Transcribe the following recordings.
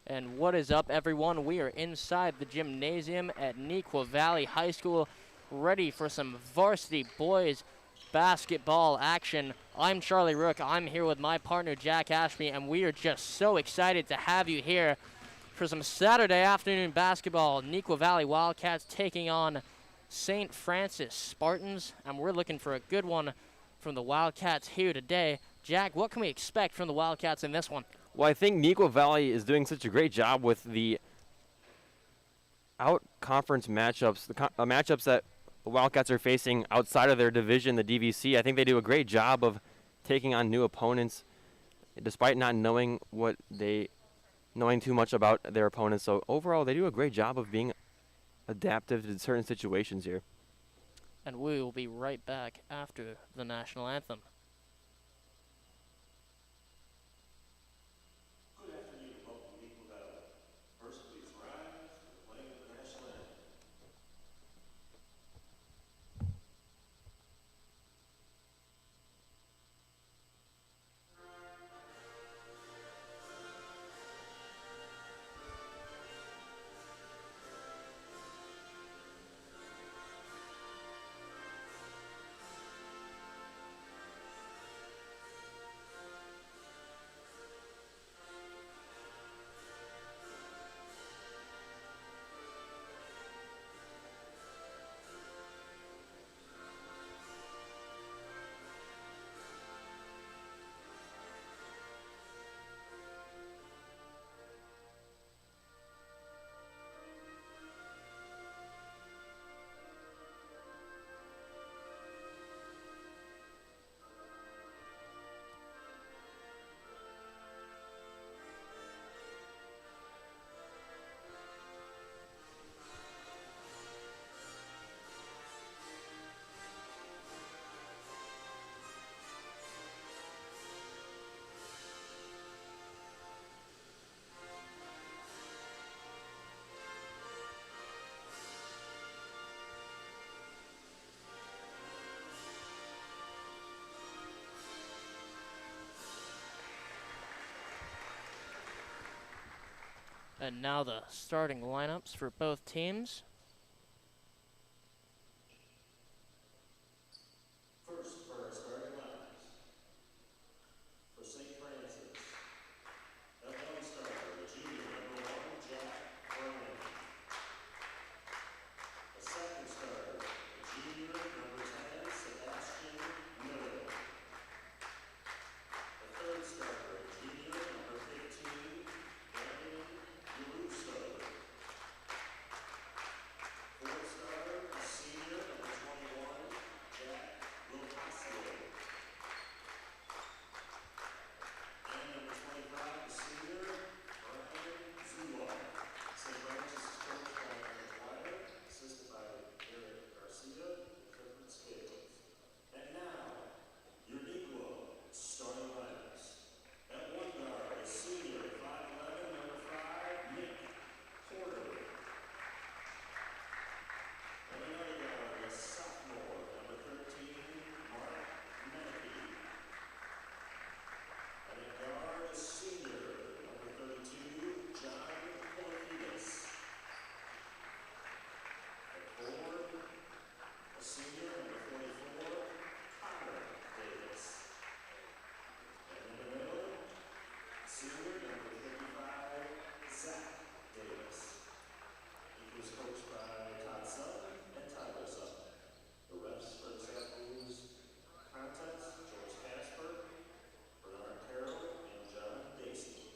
And what is up, everyone? We are inside the gymnasium at Neuqua Valley High School, ready for some varsity boys basketball action. I'm Charlie Rook. I'm here with my partner, Jack Ashby, and we are just so excited to have you here for some Saturday afternoon basketball. Neuqua Valley Wildcats taking on St. Francis Spartans, and we're looking for a good one from the Wildcats here today. Jack, what can we expect from the Wildcats in this one? Well, I think Neuqua Valley is doing such a great job with the out-conference matchups, the matchups that the Wildcats are facing outside of their division, the DVC. I think they do a great job of taking on new opponents, despite not knowing too much about their opponents. So overall, they do a great job of being adaptive to certain situations here. And we will be right back after the national anthem. And now the starting lineups for both teams. First, for our starting lineups. For St. Francis, at one starter, junior number 1, Jack Berman. The second starter, junior number 10, Sebastian Miller. The third starter, junior number 15, Brandon Russo. Fourth starter, senior number 21, Jack Locasio. And number 25, the senior, Brian Zula. St. Francis is coached by Aaron Dwyer, assisted by Eric Garcia and Clifford Scales. And now, your Neuqua starting lineups. At one guard, a senior, 5'11", number 5, Nick Porter. And another guard, a sophomore, number 13, Mark Menke. And a guard, a senior, number 32, John Porfidas. At forward, a senior, number 44, Connor Davis. And in the middle, senior, number 55, Zach Davis. He was coached by Todd Sutton and Tyler Sutton. The refs for this afternoon's contest, George Casper, Bernard Carroll, and John Dacey.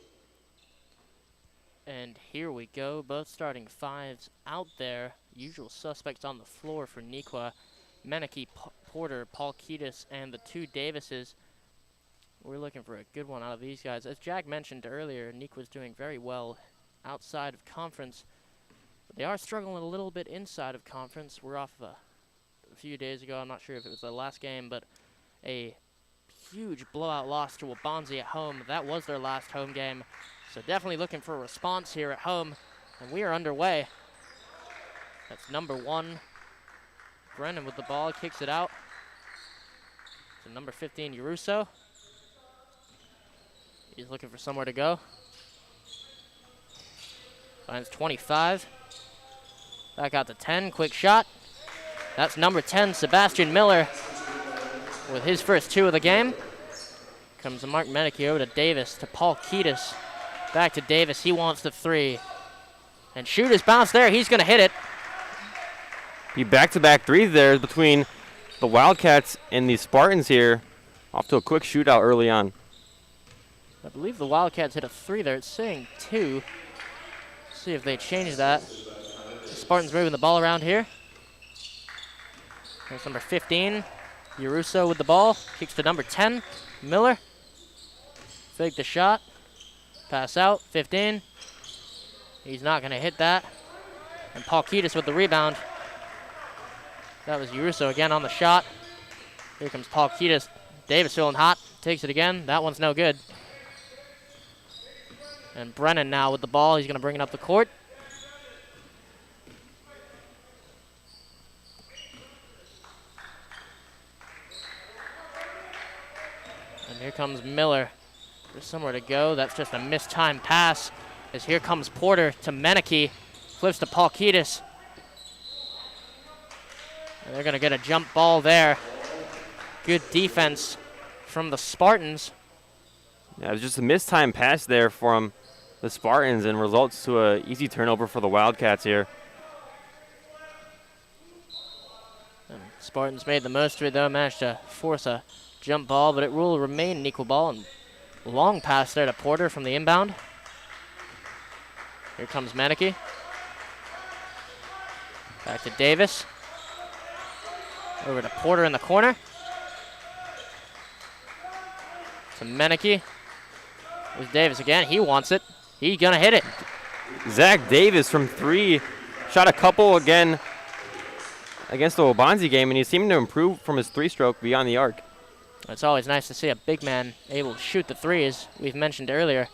And here we go, both starting fives out there. Usual suspects on the floor for Neuqua. Meneke, Porter, Paul Kiedis, and the two Davises. We're looking for a good one out of these guys. As Jack mentioned earlier, Neuqua's doing very well outside of conference. But they are struggling a little bit inside of conference. We're off of a few days ago. I'm not sure if it was the last game, but a huge blowout loss to Wabanzi at home. That was their last home game. So definitely looking for a response here at home. And we are underway. That's number 1. Brennan with the ball, kicks it out to number 15, Yaruso. He's looking for somewhere to go. Finds 25. Back out to 10. Quick shot. That's number 10, Sebastian Miller, with his first 2 of the game. Comes to Mark Meneke over to Davis, to Paul Kiedis. Back to Davis. He wants the 3. And shoot is bounced there. He's going to hit it. The back-to-back threes there between the Wildcats and the Spartans here. Off to a quick shootout early on. I believe the Wildcats hit a 3 there. It's saying 2. Let's see if they change that. The Spartans moving the ball around here. There's number 15, Yaruso with the ball. Kicks to number 10, Miller. Fake the shot. Pass out, 15. He's not going to hit that. And Paul Kiedis with the rebound. That was Yaruso again on the shot. Here comes Paul Kiedis. Davis feeling hot. Takes it again. That one's no good. And Brennan now with the ball. He's going to bring it up the court. And here comes Miller. There's somewhere to go. That's just a mistimed pass. As here comes Porter to Meneke. Flips to Paul Kiedis. And they're going to get a jump ball there. Good defense from the Spartans. Yeah, it was just a mistimed pass there from the Spartans and results to an easy turnover for the Wildcats here. And Spartans made the most of it though, managed to force a jump ball, but it will remain an equal ball. And long pass there to Porter from the inbound. Here comes Meneke. Back to Davis. Over to Porter in the corner. To Meneke. There's Davis again. He wants it. He's going to hit it. Zach Davis from 3 shot a couple again against the Wabanzi game, and he seemed to improve from his 3-stroke beyond the arc. It's always nice to see a big man able to shoot the 3, as we've mentioned earlier.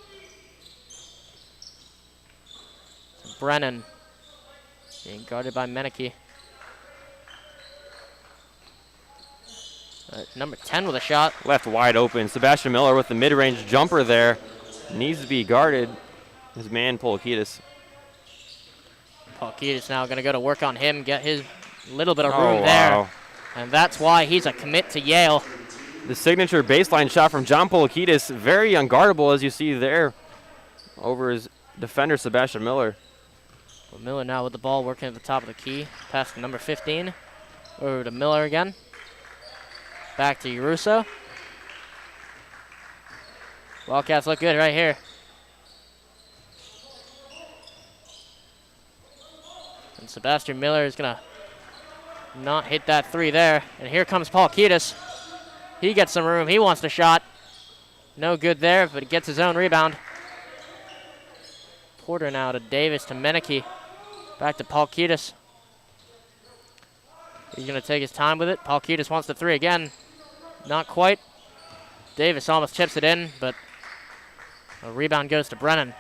So Brennan being guarded by Meneke. Number 10 with a shot. Left wide open. Sebastian Miller with the mid-range jumper there. Needs to be guarded. His man, Paul Kiedis. Paul Kiedis now going to go to work on him, get his little bit of room there. Wow. And that's why he's a commit to Yale. The signature baseline shot from John Polakidis, very unguardable as you see there over his defender, Sebastian Miller. Well, Miller now with the ball working at the top of the key. Pass to number 15. Over to Miller again. Back to Yaruso. Wildcats look good right here. And Sebastian Miller is going to not hit that 3 there. And here comes Paul Kiedis. He gets some room. He wants the shot. No good there, but he gets his own rebound. Porter now to Davis to Meneke. Back to Paul Kiedis. He's going to take his time with it. Paul Kiedis wants the 3 again. Not quite. Davis almost chips it in, but a rebound goes to Brennan.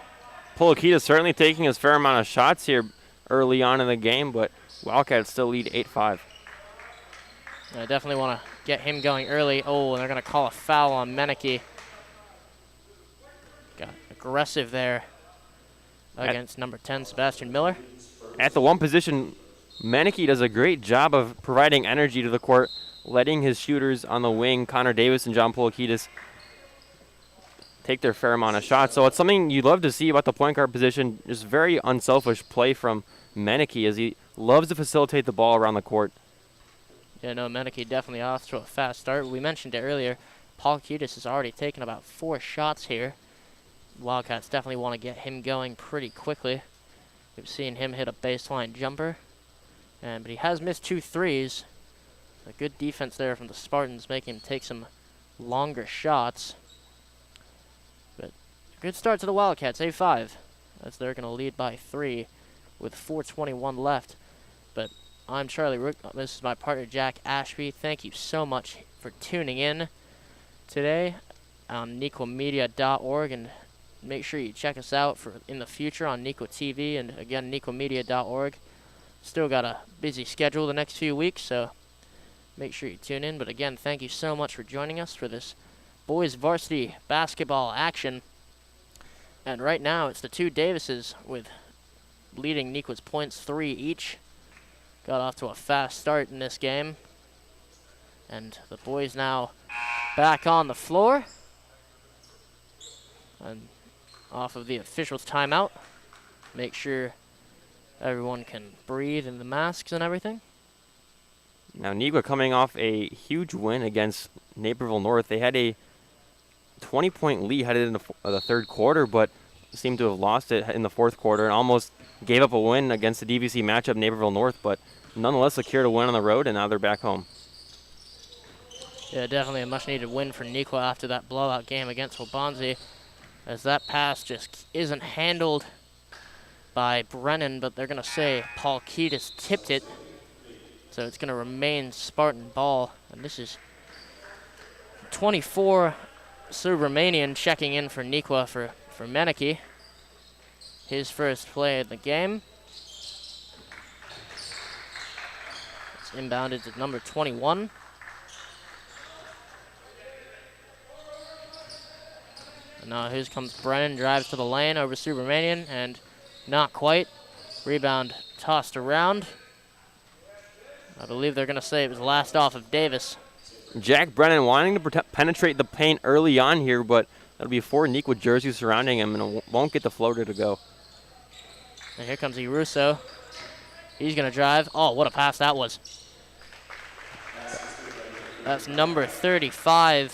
Polakidis certainly taking his fair amount of shots here early on in the game, but Wildcats still lead 8-5. I definitely want to get him going early. Oh, and they're going to call a foul on Meneke. Got aggressive there against number 10, Sebastian Miller. At the one position, Meneke does a great job of providing energy to the court, letting his shooters on the wing, Connor Davis and John Polakidis, take their fair amount of shots. So it's something you'd love to see about the point guard position. Just very unselfish play from Meneke as he loves to facilitate the ball around the court. Yeah, no, Meneke definitely off to a fast start. We mentioned it earlier. Paul Kiedis has already taken about 4 shots here. Wildcats definitely want to get him going pretty quickly. We've seen him hit a baseline jumper, but he has missed 2 threes. A good defense there from the Spartans, making him take some longer shots. But a good start to the Wildcats, 8-5, as they're going to lead by 3 with 4:21 left. But I'm Charlie Rook. This is my partner, Jack Ashby. Thank you so much for tuning in today on neuquamedia.org, and make sure you check us out in the future on Neuqua TV, and again, neuquamedia.org. Still got a busy schedule the next few weeks, so make sure you tune in. But again, thank you so much for joining us for this boys varsity basketball action. And right now, it's the 2 Davises with leading Neuqua's points 3 each. Got off to a fast start in this game. And the boys now back on the floor. And off of the officials' timeout. Make sure everyone can breathe in the masks and everything. Now Neuqua coming off a huge win against Naperville North. They had a 20-point lead headed into the third quarter, but seemed to have lost it in the fourth quarter and almost gave up a win against the DVC matchup Naperville North, but nonetheless secured a win on the road, and now they're back home. Yeah, definitely a much-needed win for Neuqua after that blowout game against Waubonsie, as that pass just isn't handled by Brennan, but they're going to say Paul Kiedis tipped it, so it's going to remain Spartan ball. And this is 24 Subramanian checking in for Neuqua for Menike. His first play of the game. It's inbounded to number 21. And now here comes Brennan, drives to the lane over Subramanian, and not quite. Rebound tossed around. I believe they're going to say it was last off of Davis. Jack Brennan wanting to penetrate the paint early on here, but that'll be 4 Neuqua jerseys surrounding him, and won't get the floater to go. And here comes Iruso. He's going to drive. Oh, what a pass that was. That's number 35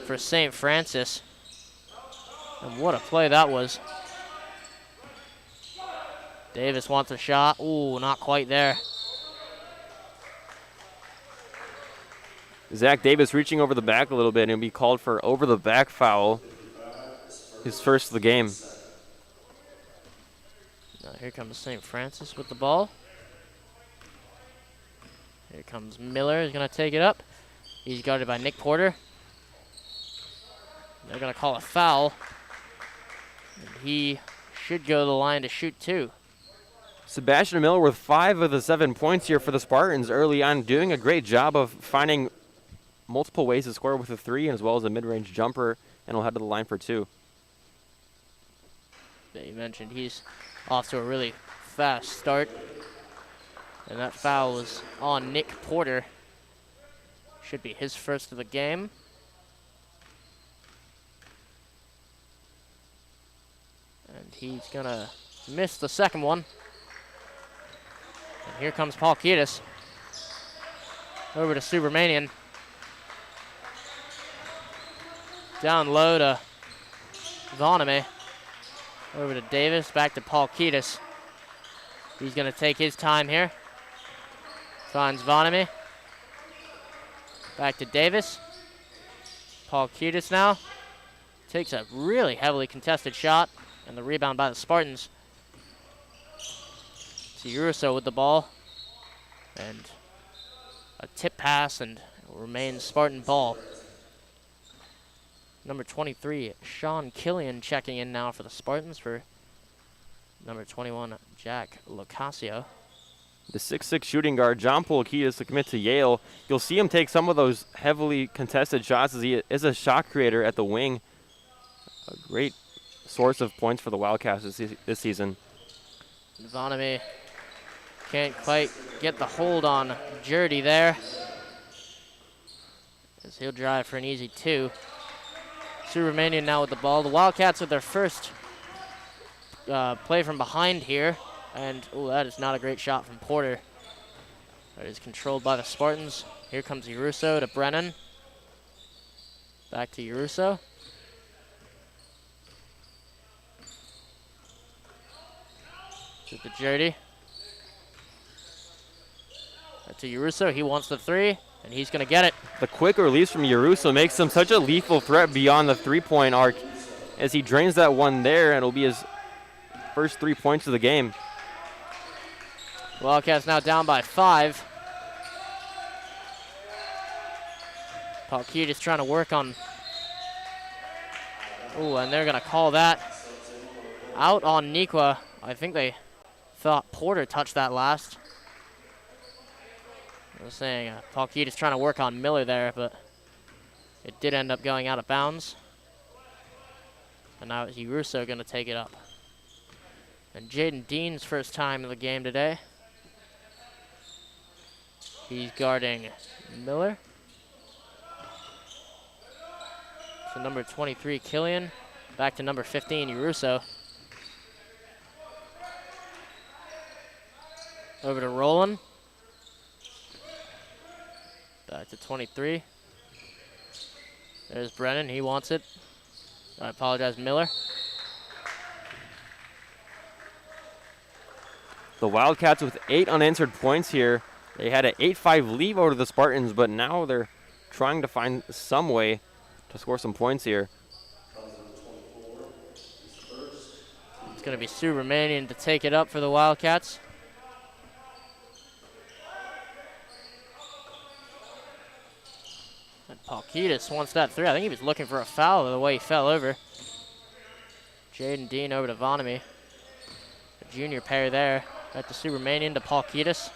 for St. Francis. And what a play that was. Davis wants a shot. Ooh, not quite there. Zach Davis reaching over the back a little bit, and he'll be called for over the back foul. His first of the game. Now here comes St. Francis with the ball. Here comes Miller. He's going to take it up. He's guarded by Nick Porter. They're going to call a foul. And he should go to the line to shoot 2. Sebastian Miller with 5 of the 7 points here for the Spartans early on, doing a great job of finding multiple ways to score with a 3 as well as a mid-range jumper, and will head to the line for 2. You mentioned he's off to a really fast start. And that foul was on Nick Porter. Should be his first of the game. And he's going to miss the second one. And here comes Paul Kiedis. Over to Subramanian. Down low to Voname. Over to Davis, back to Paul Kiedis. He's going to take his time here. Finds Voname. Back to Davis. Paul Kiedis now. Takes a really heavily contested shot, and the rebound by the Spartans. To Uruso with the ball. And a tip pass, and it will remain Spartan ball. Number 23, Sean Killian checking in now for the Spartans for number 21, Jack Locasio. The 6'6" shooting guard, John Kiedis, to commit to Yale. You'll see him take some of those heavily contested shots as he is a shot creator at the wing. A great source of points for the Wildcats this season. Voname can't quite get the hold on Jurdy there, as he'll drive for an easy 2. Subramanian now with the ball. The Wildcats with their first play from behind here. And, oh, that is not a great shot from Porter. That is controlled by the Spartans. Here comes Iruso to Brennan. Back to Iruso. To the Jurdy. Back to Iruso. He wants the 3. And he's going to get it. The quick release from Uruso makes him such a lethal threat beyond the 3-point arc as he drains that one there, and it'll be his first 3 points of the game. Wildcats now down by 5. Paul Kiedis trying to work on. Ooh, and they're going to call that out on Neuqua. I think they thought Porter touched that last. I was saying Paul Kiedis trying to work on Miller there, but it did end up going out of bounds. And now it's Uruso going to take it up. And Jaden Dean's first time in the game today. He's guarding Miller. So number 23, Killian. Back to number 15, Uruso. Over to Roland. Back to 23. There's Brennan, he wants it. I apologize, Miller. The Wildcats with 8 unanswered points here. They had an 8-5 lead over the Spartans, but now they're trying to find some way to score some points here. It's going to be Subramanian to take it up for the Wildcats. And Palkitis wants that 3. I think he was looking for a foul the way he fell over. Jaden Dean over to Vonamy. The junior pair there. Back to Subramanian to Palkitis.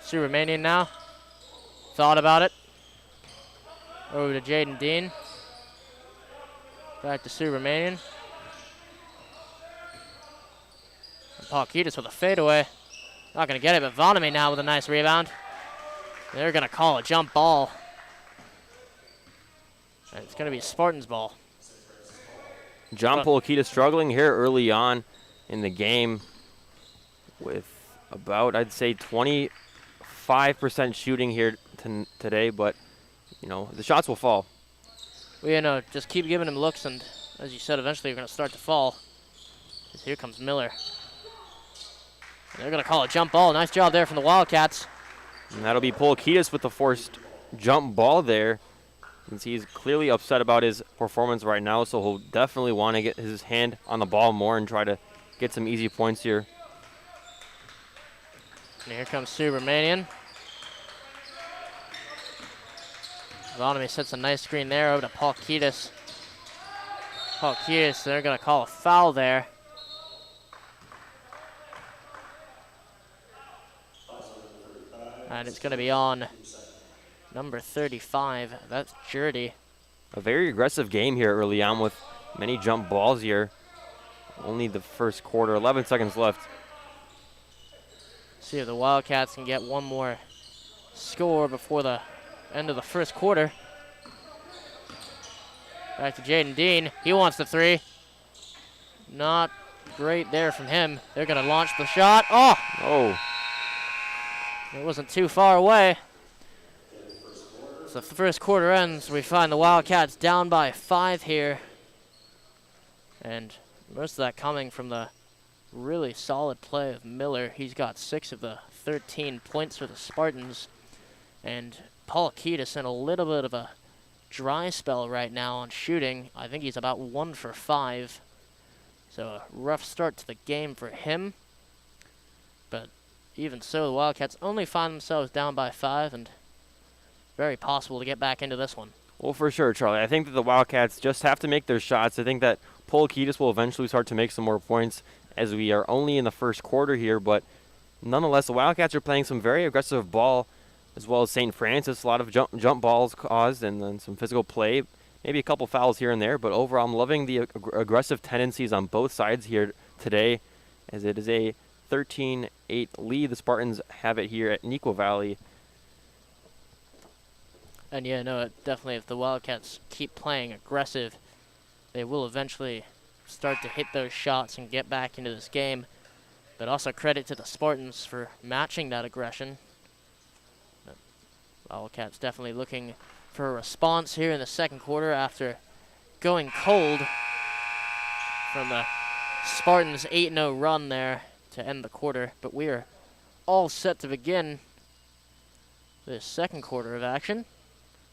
Subramanian now. Thought about it. Over to Jaden Dean. Back to Subramanian. And Palkitis with a fadeaway. Not going to get it, but Vonamy now with a nice rebound. They're going to call a jump ball. And it's going to be a Spartans ball. John Polakita struggling here early on in the game with about, I'd say, 25% shooting here today, but, you know, the shots will fall. Well, you know, just keep giving him looks, and as you said, eventually you're going to start to fall. Here comes Miller. And they're going to call a jump ball. Nice job there from the Wildcats. And that'll be Polakidis with the forced jump ball there. You can see he's clearly upset about his performance right now, so he'll definitely want to get his hand on the ball more and try to get some easy points here. And here comes Subramanian. Vonamy sets a nice screen there over to Palkitis. Palkitis, they're going to call a foul there. And it's going to be on number 35. That's Jurdy. A very aggressive game here early on with many jump balls here. Only the first quarter, 11 seconds left. See if the Wildcats can get one more score before the end of the first quarter. Back to Jaden Dean. He wants the 3. Not great there from him. They're going to launch the shot. Oh! Oh. It wasn't too far away. So the first quarter ends. We find the Wildcats down by 5 here. And most of that coming from the really solid play of Miller. He's got 6 of the 13 points for the Spartans. And Palkitis in a little bit of a dry spell right now on shooting. I think he's about 1 for 5. So a rough start to the game for him. But even so, the Wildcats only find themselves down by 5, and very possible to get back into this one. Well, for sure, Charlie. I think that the Wildcats just have to make their shots. I think that Polakidis will eventually start to make some more points as we are only in the first quarter here. But nonetheless, the Wildcats are playing some very aggressive ball, as well as St. Francis. A lot of jump balls caused and then some physical play. Maybe a couple fouls here and there. But overall, I'm loving the aggressive tendencies on both sides here today, as it is a 13-8 lead. The Spartans have it here at Neuqua Valley. And yeah, no, definitely if the Wildcats keep playing aggressive, they will eventually start to hit those shots and get back into this game. But also credit to the Spartans for matching that aggression. But Wildcats definitely looking for a response here in the second quarter after going cold from the Spartans' 8-0 run there to end the quarter. But we are all set to begin this second quarter of action.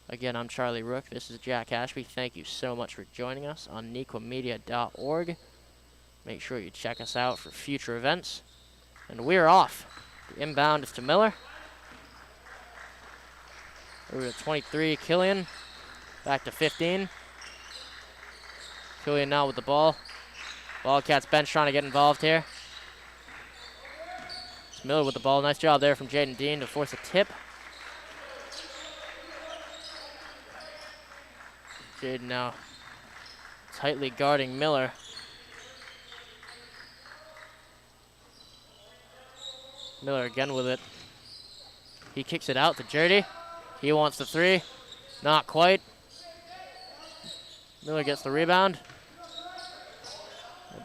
Again, I'm Charlie Rook. This is Jack Ashby. Thank you so much for joining us on neuquamedia.org. Make sure you check us out for future events. And we're off. The inbound is to Miller. Over to 23, Killian. Back to 15. Killian now with the ball. Wildcats bench trying to get involved here. It's Miller with the ball. Nice job there from Jaden Dean to force a tip. Jaden now tightly guarding Miller. Miller again with it. He kicks it out to Jurdy. He wants the three. Not quite. Miller gets the rebound.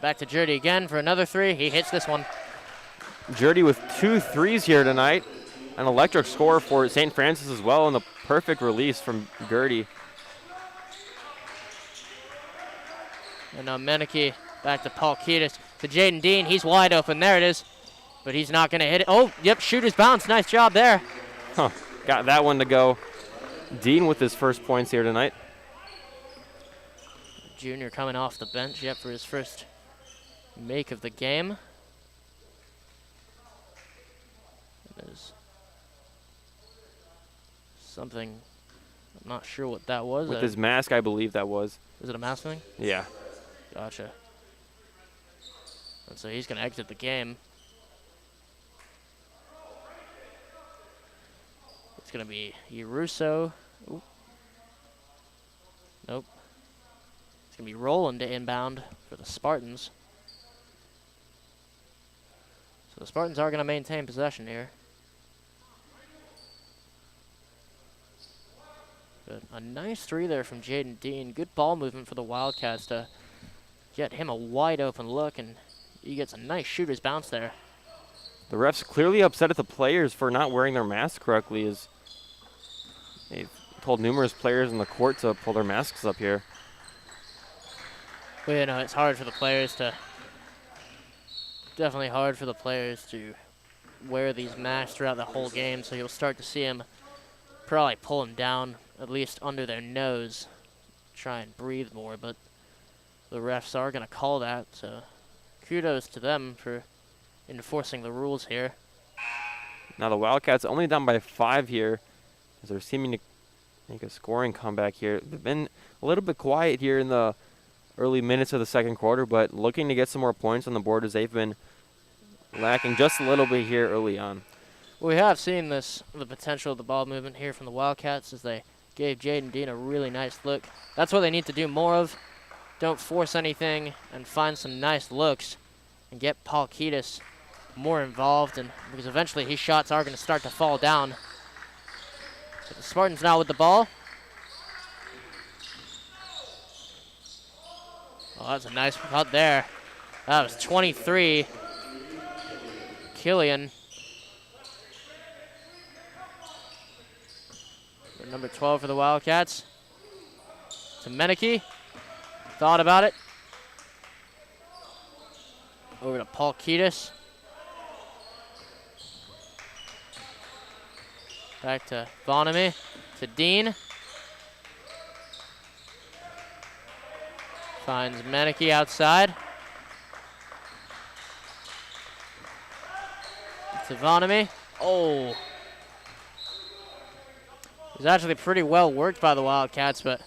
Back to Jurdy again for another three. He hits this one. Jurdy with 2 threes here tonight. An electric score for St. Francis as well, and the perfect release from Gertie. And now Menike back to Paul Kiedis. To Jaden Dean. He's wide open. There it is. But he's not going to hit it. Oh, yep, shooter's bounce. Nice job there. Huh, got that one to go. Dean with his first points here tonight. Junior coming off the bench, yep, for his first make of the game. There's something, I'm not sure what that was. With his mask, I believe that was. Is it a mask thing? Yeah. Gotcha. And so he's going to exit the game. It's going to be Yeruso. Ooh. Nope. It's going to be Roland to inbound for the Spartans. So the Spartans are going to maintain possession here. But a nice three there from Jaden Dean. Good ball movement for the Wildcats to get him a wide open look, and he gets a nice shooter's bounce there. The refs clearly upset at the players for not wearing their masks correctly, as they've told numerous players in the court to pull their masks up here. Well, you know, it's hard for the players to, definitely hard for the players to wear these masks throughout the whole game, so you'll start to see them probably pull them down, at least under their nose, try and breathe more, but the refs are going to call that, so kudos to them for enforcing the rules here. Now the Wildcats only down by 5 here, as they're seeming to make a scoring comeback here. They've been a little bit quiet here in the early minutes of the second quarter, but looking to get some more points on the board, as they've been lacking just a little bit here early on. We have seen this, the potential of the ball movement here from the Wildcats, as they gave Jaden Dean a really nice look. That's what they need to do more of. Don't force anything and find some nice looks and get Paul Kiedis more involved, and because eventually his shots are going to start to fall down. But the Spartans now with the ball. Oh, that's a nice cut there. That was 23. Killian. Number 12 for the Wildcats. To Menike. Thought about it. Over to Paul Kiedis. Back to Vonamy. To Dean. Finds Menike outside. To Vonamy. Oh. It was actually pretty well worked by the Wildcats, but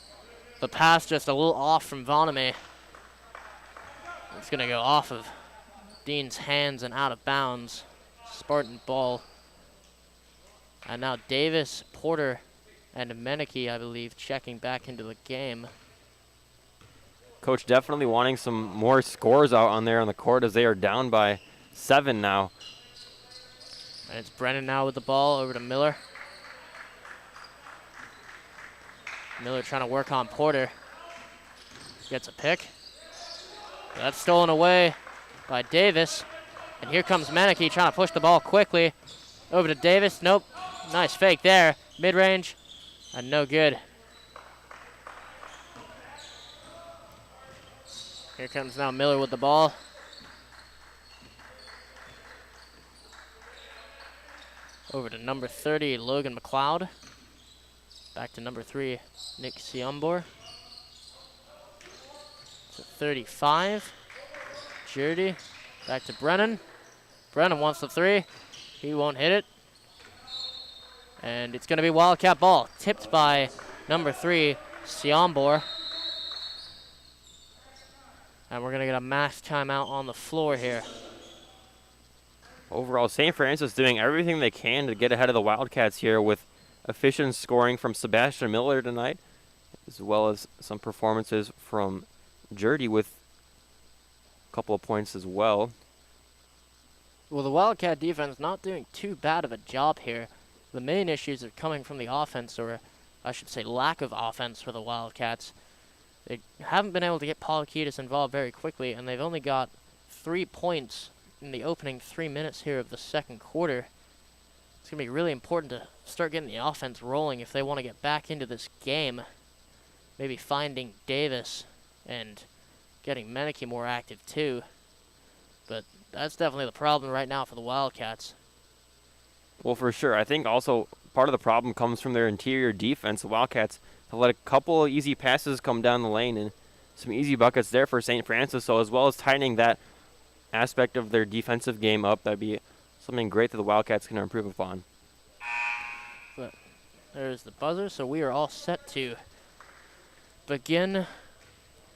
the pass just a little off from Vonamy. It's going to go off of Dean's hands and out of bounds. Spartan ball. And now Davis, Porter, and Menike, I believe, checking back into the game. Coach definitely wanting some more scores out on there on the court, as they are down by 7 now. And it's Brennan now with the ball over to Miller. Miller trying to work on Porter. Gets a pick. That's stolen away by Davis. And here comes Menike trying to push the ball quickly. Over to Davis. Nope. Nice fake there. Mid-range. And no good. Here comes now Miller with the ball. Over to number 30, Logan McLeod. Back to number 3, Nick Siombor. To 35, Jurdy. Back to Brennan. Brennan wants the 3. He won't hit it. And it's going to be Wildcat ball, tipped by number 3, Siombor. And we're going to get a mass timeout on the floor here. Overall, St. Francis doing everything they can to get ahead of the Wildcats here, with efficient scoring from Sebastian Miller tonight, as well as some performances from Jurdy with a couple of points as well. Well, the Wildcat defense not doing too bad of a job here. The main issues are coming from the offense, or I should say lack of offense for the Wildcats. They haven't been able to get Polakidis involved very quickly, and they've only got 3 points in the opening 3 minutes here of the second quarter. It's going to be really important to start getting the offense rolling if they want to get back into this game. Maybe finding Davis and getting Meneke more active too. But that's definitely the problem right now for the Wildcats. Well, for sure. I think also part of the problem comes from their interior defense. The Wildcats have let a couple of easy passes come down the lane and some easy buckets there for St. Francis. So as well as tightening that aspect of their defensive game up, that'd be something great that the Wildcats can improve upon. But there's the buzzer, so we are all set to begin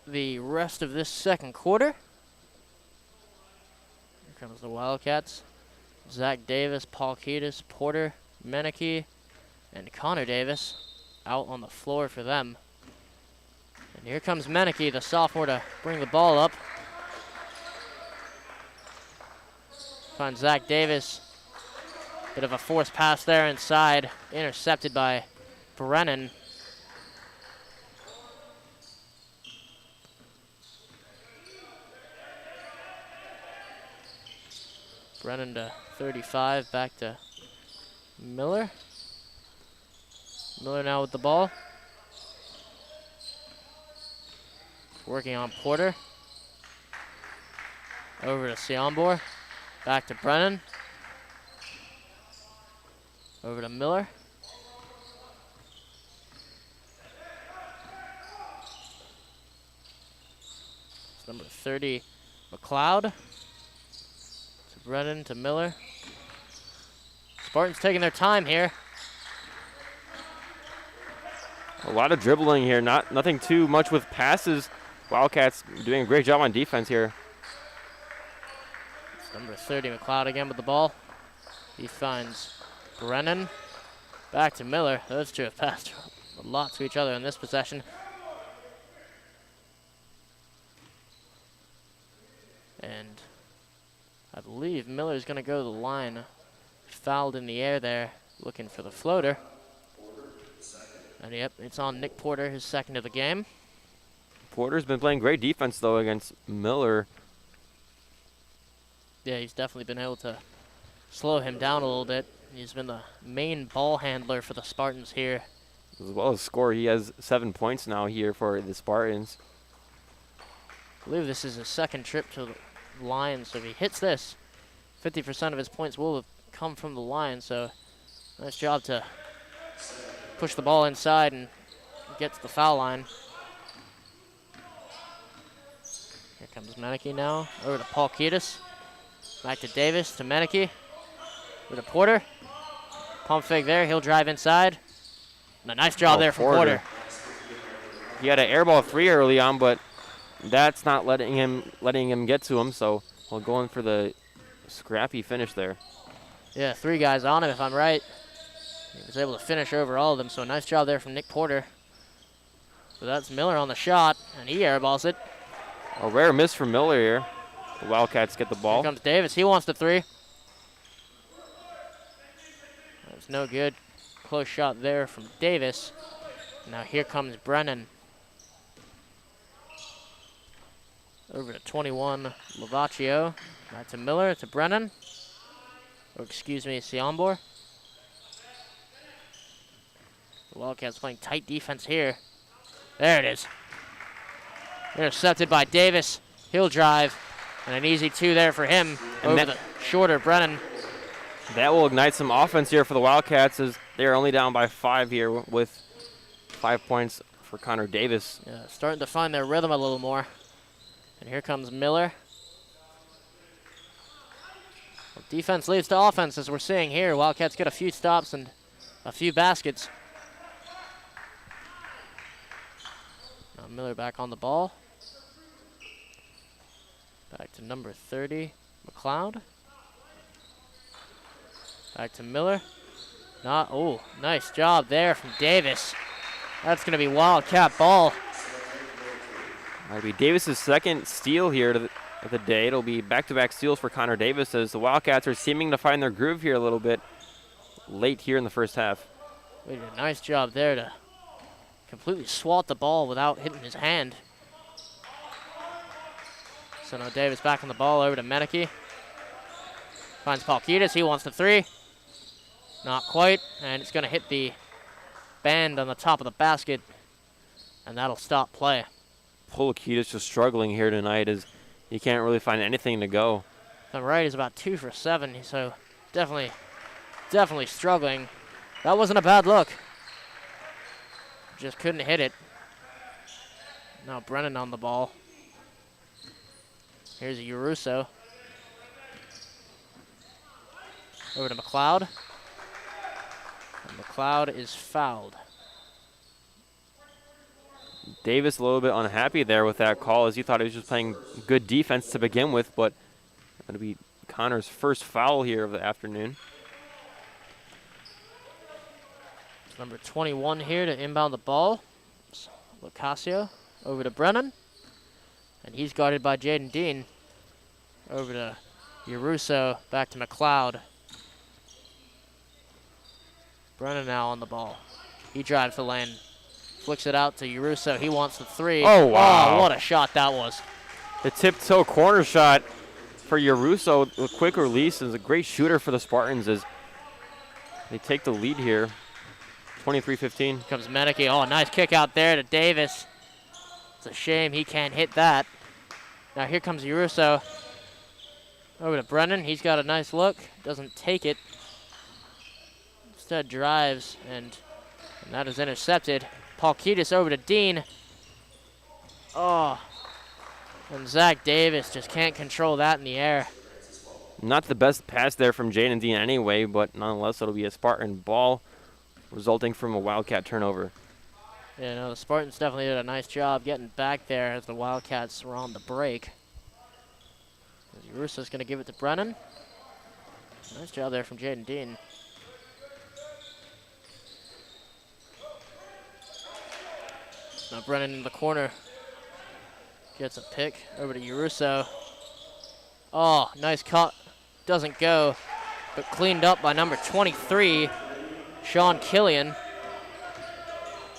the rest of this second quarter. Here comes the Wildcats. Zach Davis, Polakidis, Porter, Meneke, and Connor Davis out on the floor for them. And here comes Meneke, the sophomore, to bring the ball up. Finds Zach Davis. Bit of a forced pass there inside, intercepted by Brennan. Brennan to 35, back to Miller. Miller now with the ball. Working on Porter. Over to Sionbor. Back to Brennan. Over to Miller. It's number 30, McLeod. To Brennan, to Miller. Spartans taking their time here. A lot of dribbling here, nothing too much with passes. Wildcats doing a great job on defense here. It's number 30, McLeod again with the ball. He finds Brennan. Back to Miller. Those two have passed a lot to each other in this possession. And I believe Miller's going to go to the line. Fouled in the air there, looking for the floater. And yep, it's on Nick Porter, his second of the game. Porter's been playing great defense, though, against Miller. Yeah, he's definitely been able to slow him down a little bit. He's been the main ball handler for the Spartans here. As well as score, he has 7 points now here for the Spartans. I believe this is his second trip to the line, so if he hits this, 50% of his points will have come from the line, so nice job to push the ball inside and get to the foul line. Here comes Meneke now, over to Polakidis. Back to Davis, to Meneke. Over to Porter. Pump fake there, he'll drive inside. And a nice job there from Porter. He had an air ball 3 early on, but that's not letting him get to him, so we'll go in for the scrappy finish there. Yeah, 3 guys on him if I'm right. He was able to finish over all of them, so nice job there from Nick Porter. So that's Miller on the shot, and he airballs it. A rare miss from Miller here. The Wildcats get the ball. Here comes Davis, he wants the 3. That's no good. Close shot there from Davis. Now here comes Brennan. Over to 21, Lavaccio. Back to Miller, to Brennan. Or excuse me, Sionbor. The Wildcats playing tight defense here. There it is. Intercepted by Davis. He'll drive. And an easy 2 there for him. And over the shorter Brennan. That will ignite some offense here for the Wildcats as they are only down by 5 here with 5 points for Connor Davis. Yeah, starting to find their rhythm a little more. And here comes Miller. Well, defense leads to offense, as we're seeing here. Wildcats get a few stops and a few baskets. Now Miller back on the ball. Back to number 30, McLeod. Back to Miller. Oh, nice job there from Davis. That's going to be Wildcat ball. Might be Davis's second steal here of the day. It'll be back-to-back steals for Connor Davis as the Wildcats are seeming to find their groove here a little bit late here in the first half. We did a nice job there to completely swat the ball without hitting his hand. So now Davis back on the ball, over to Meneke. Finds Palkitis, he wants the three. Not quite, and it's gonna hit the band on the top of the basket, and that'll stop play. Palkitis just struggling here tonight as he can't really find anything to go. If I'm right, he's about 2 for 7, so definitely struggling. That wasn't a bad look. Just couldn't hit it. Now Brennan on the ball. Here's Uruso. Over to McLeod. And McLeod is fouled. Davis a little bit unhappy there with that call as he thought he was just playing good defense to begin with, but that'll be Connor's first foul here of the afternoon. It's number 21 here to inbound the ball. It's Locasio over to Brennan. And he's guarded by Jaden Dean. Over to Uruso, back to McLeod. Brennan now on the ball. He drives the lane. Flicks it out to Uruso. He wants the three. Oh, wow. Oh, what a shot that was. The tip-toe corner shot for Uruso. A quick release is a great shooter for the Spartans as they take the lead here. 23-15. Comes Meneke. Oh, nice kick out there to Davis. It's a shame he can't hit that. Now here comes Uruso. Over to Brennan. He's got a nice look. Doesn't take it. Instead drives, and that is intercepted. Palkitis over to Dean. Oh. And Zach Davis just can't control that in the air. Not the best pass there from Jaden Dean anyway, but nonetheless it'll be a Spartan ball resulting from a Wildcat turnover. Yeah, no, the Spartans definitely did a nice job getting back there as the Wildcats were on the break. Uruso's going to give it to Brennan. Nice job there from Jaden Dean. Now Brennan in the corner gets a pick over to Uruso. Oh, nice cut. Doesn't go, but cleaned up by number 23, Sean Killian.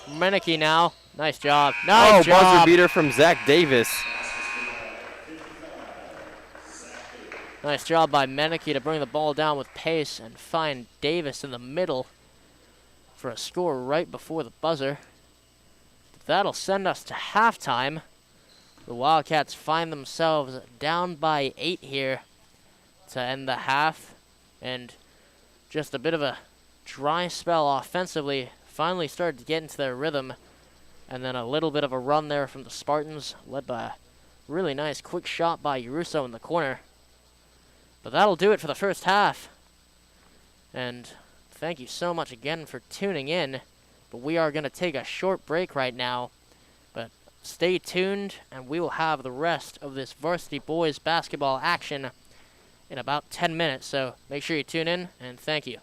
Meneke now. Nice job. Nice job. Buzzer beater from Zach Davis. Nice job by Meneke to bring the ball down with pace and find Davis in the middle for a score right before the buzzer. That'll send us to halftime. The Wildcats find themselves down by 8 here to end the half. And just a bit of a dry spell offensively. Finally started to get into their rhythm. And then a little bit of a run there from the Spartans, led by a really nice quick shot by Uruso in the corner. But that'll do it for the first half. And thank you so much again for tuning in. But we are going to take a short break right now. But stay tuned, and we will have the rest of this varsity boys basketball action in about 10 minutes. So make sure you tune in, and thank you.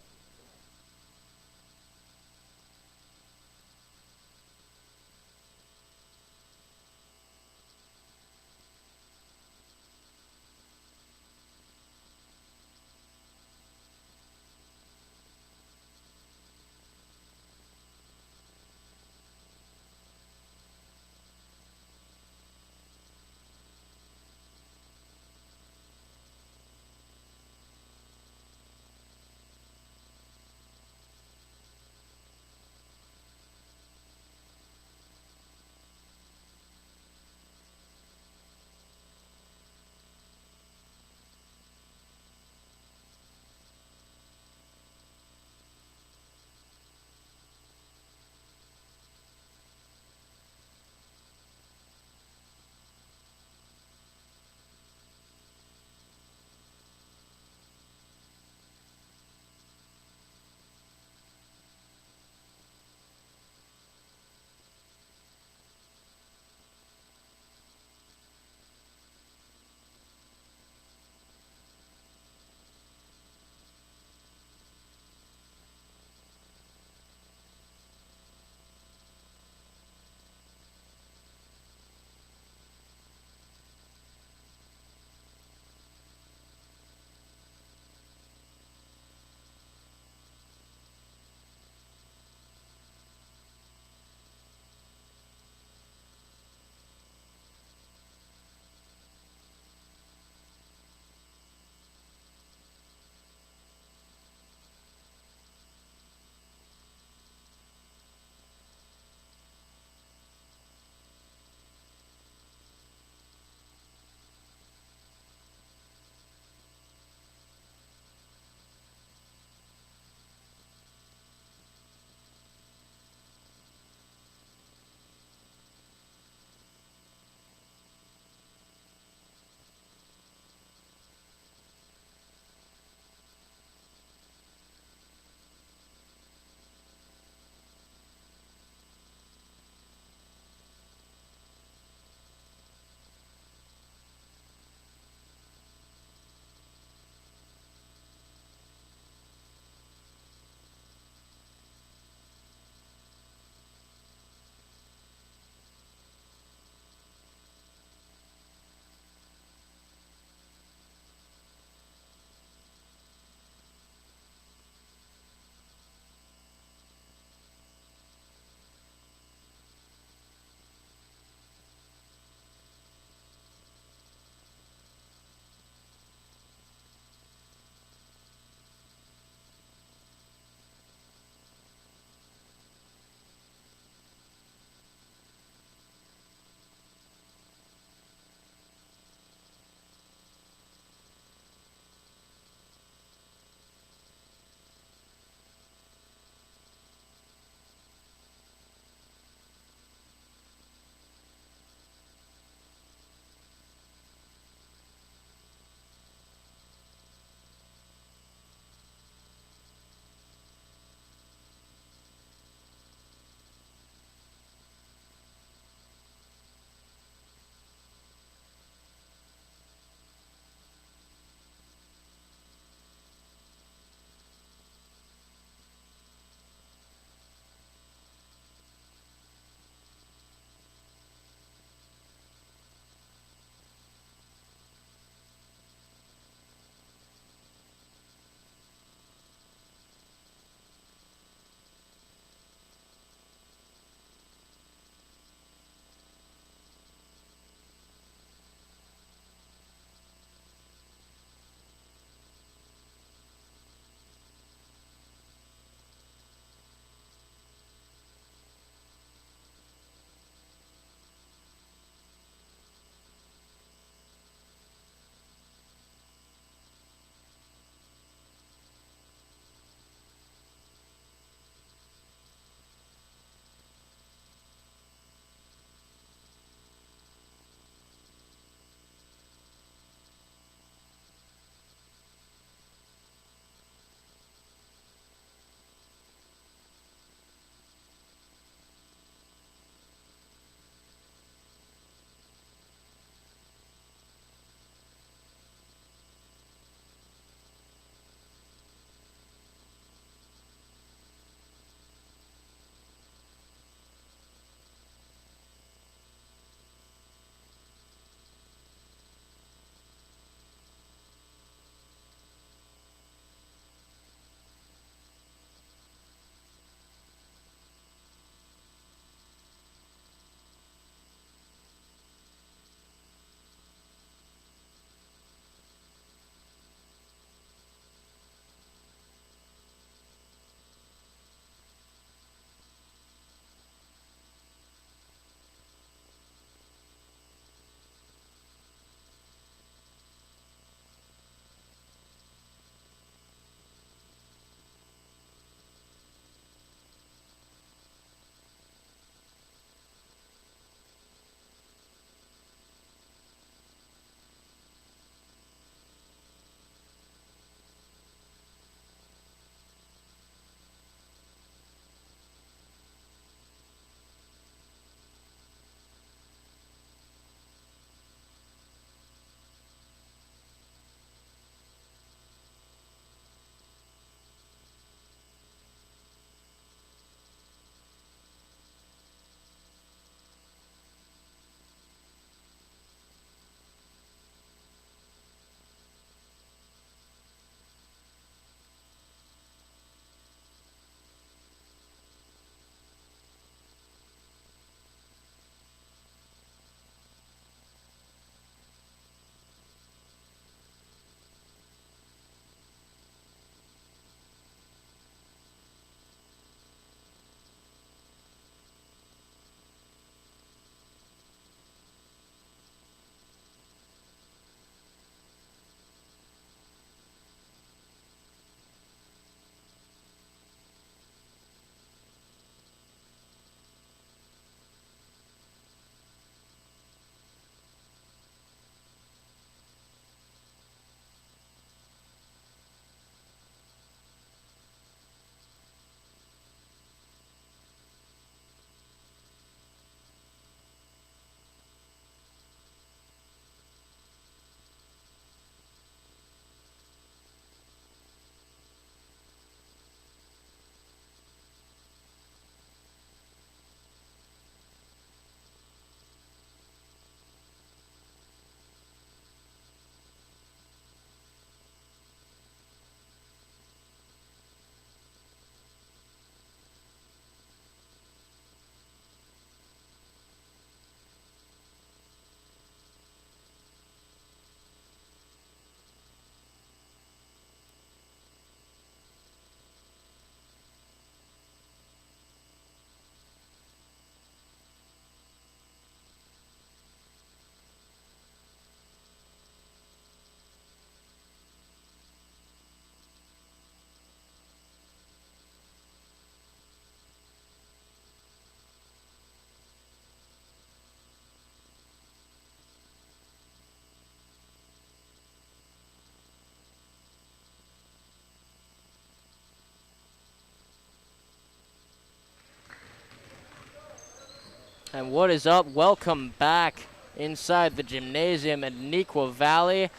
And what is up? Welcome back inside the gymnasium at Neuqua Valley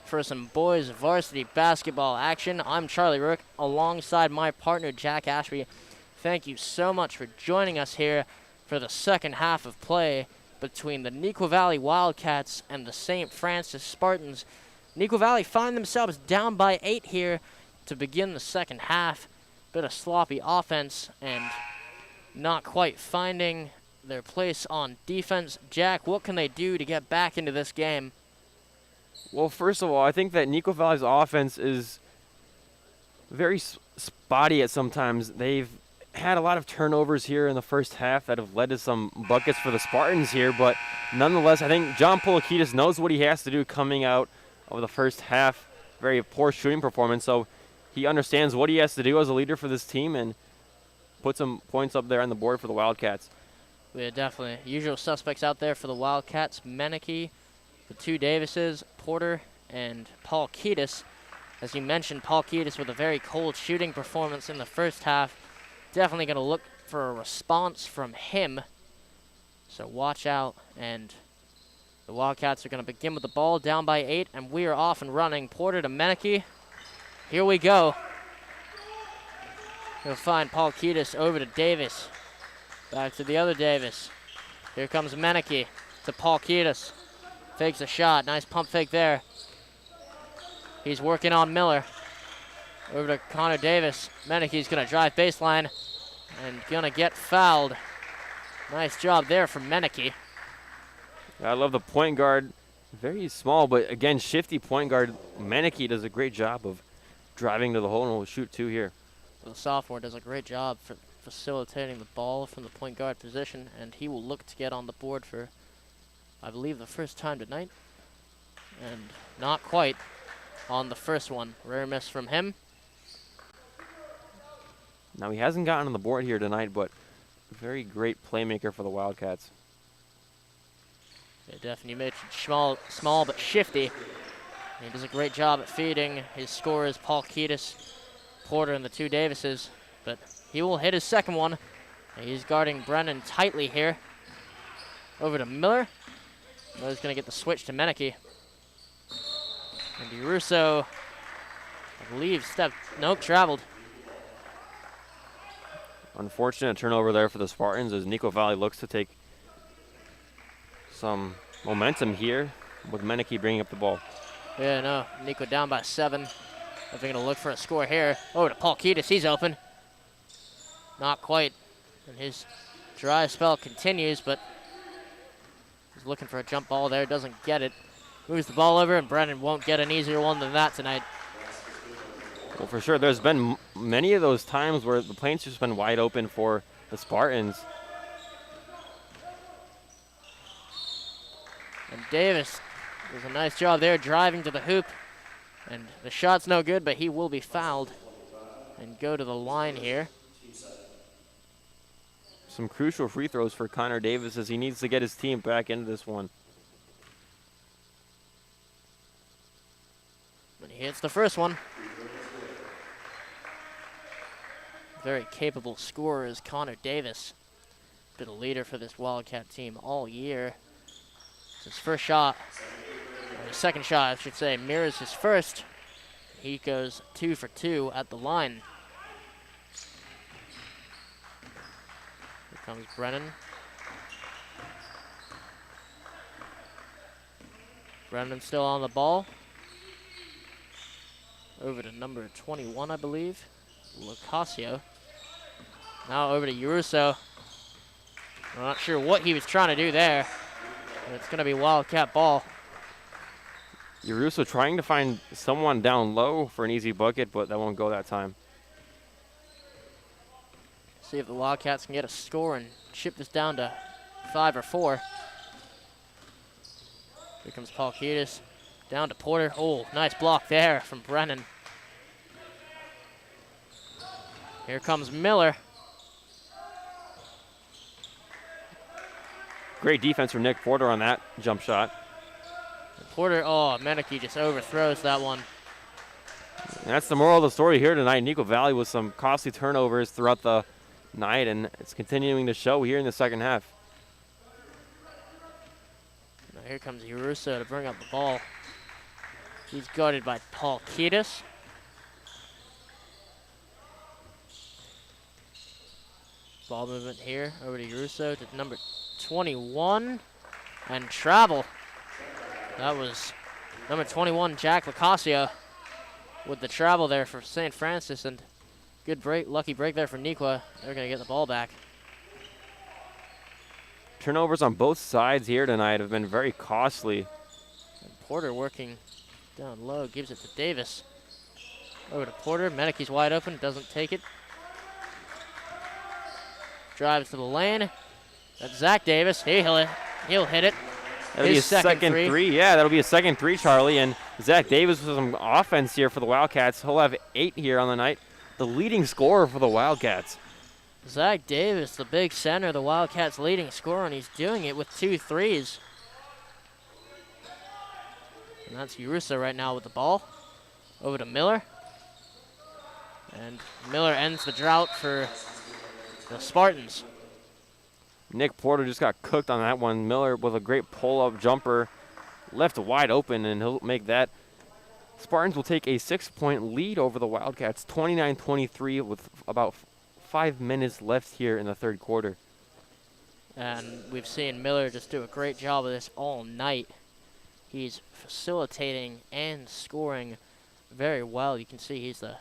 for some boys varsity basketball action. I'm Charlie Rook alongside my partner Jack Ashby. Thank you so much for joining us here for the second half of play between the Neuqua Valley Wildcats and the St. Francis Spartans. Neuqua Valley find themselves down by 8 here to begin the second half. Bit of sloppy offense and not quite finding their place on defense. Jack, what can they do to get back into this game? Well, first of all, I think that Neuqua Valley's offense is very spotty at sometimes. They've had a lot of turnovers here in the first half that have led to some buckets for the Spartans here, but nonetheless, I think John Polikitis knows what he has to do coming out of the first half. Very poor shooting performance, so he understands what he has to do as a leader for this team and put some points up there on the board for the Wildcats. Yeah, definitely. Usual suspects out there for the Wildcats, Meneke, the two Davises, Porter, and Paul Kiedis. As you mentioned, Paul Kiedis with a very cold shooting performance in the first half. Definitely going to look for a response from him. So watch out. And the Wildcats are going to begin with the ball down by 8, and we are off and running. Porter to Meneke. Here we go. He'll find Paul Kiedis over to Davis. Back to the other Davis. Here comes Meneke to Paul Kiedis. Fakes a shot. Nice pump fake there. He's working on Miller. Over to Connor Davis. Meneke's going to drive baseline and going to get fouled. Nice job there from Meneke. I love the point guard. Very small, but again, shifty point guard. Meneke does a great job of driving to the hole and will shoot 2 here. The sophomore does a great job for facilitating the ball from the point guard position, and he will look to get on the board for, I believe, the first time tonight. And not quite on the first one. Rare miss from him. Now, he hasn't gotten on the board here tonight, but very great playmaker for the Wildcats. Yeah, definitely made small but shifty. He does a great job at feeding his scorers, Paul Kiedis, Porter, and the two Davises. But he will hit his second one. He's guarding Brennan tightly here. Over to Miller. Miller's going to get the switch to Meneke. And DeRusso, I believe, traveled. Unfortunate turnover there for the Spartans as Neuqua Valley looks to take some momentum here with Meneke bringing up the ball. Yeah, no, Neuqua down by 7. If they're going to look for a score here. Over to Paul Kiedis, he's open. Not quite. And his dry spell continues, but he's looking for a jump ball there, doesn't get it. Moves the ball over, and Brennan won't get an easier one than that tonight. Well, for sure, there's been many of those times where the plane's just been wide open for the Spartans. And Davis does a nice job there driving to the hoop. And the shot's no good, but he will be fouled and go to the line here. Some crucial free throws for Connor Davis as he needs to get his team back into this one. And he hits the first one. Very capable scorer is Connor Davis. Been a leader for this Wildcat team all year. It's his first shot, or his second shot, I should say, mirrors his first. He goes 2 for 2 at the line. Here comes Brennan. Brennan still on the ball. Over to number 21, I believe, Locasio. Now over to Uruso. I'm not sure what he was trying to do there, but it's going to be Wildcat ball. Uruso trying to find someone down low for an easy bucket, but that won't go that time. See if the Wildcats can get a score and chip this down to 5 or 4. Here comes Paul Kiedis. Down to Porter. Oh, nice block there from Brennan. Here comes Miller. Great defense from Nick Porter on that jump shot. Porter, oh, Meneke just overthrows that one. And that's the moral of the story here tonight. Neuqua Valley with some costly turnovers throughout the night, and it's continuing to show here in the second half. Here comes Uruso to bring up the ball. He's guarded by Paul Kiedis. Ball movement here over to Uruso to number 21 and travel. That was number 21, Jack Lacasio, with the travel there for St. Francis, and good break, lucky break there for Neuqua. They're going to get the ball back. Turnovers on both sides here tonight have been very costly. And Porter working down low, gives it to Davis. Over to Porter, Meneke's wide open, doesn't take it. Drives to the lane. That's Zach Davis, he'll hit it. That'll be a second three. Yeah, that'll be a second three, Charlie. And Zach Davis with some offense here for the Wildcats. He'll have 8 here on the night. The leading scorer for the Wildcats. Zach Davis, the big center, the Wildcats' leading scorer, and he's doing it with 2 threes. And that's Uruso right now with the ball. Over to Miller. And Miller ends the drought for the Spartans. Nick Porter just got cooked on that one. Miller with a great pull-up jumper. Left wide open, and he'll make that. Spartans will take a 6-point lead over the Wildcats, 29-23 with about 5 minutes left here in the third quarter. And we've seen Miller just do a great job of this all night. He's facilitating and scoring very well. You can see he's the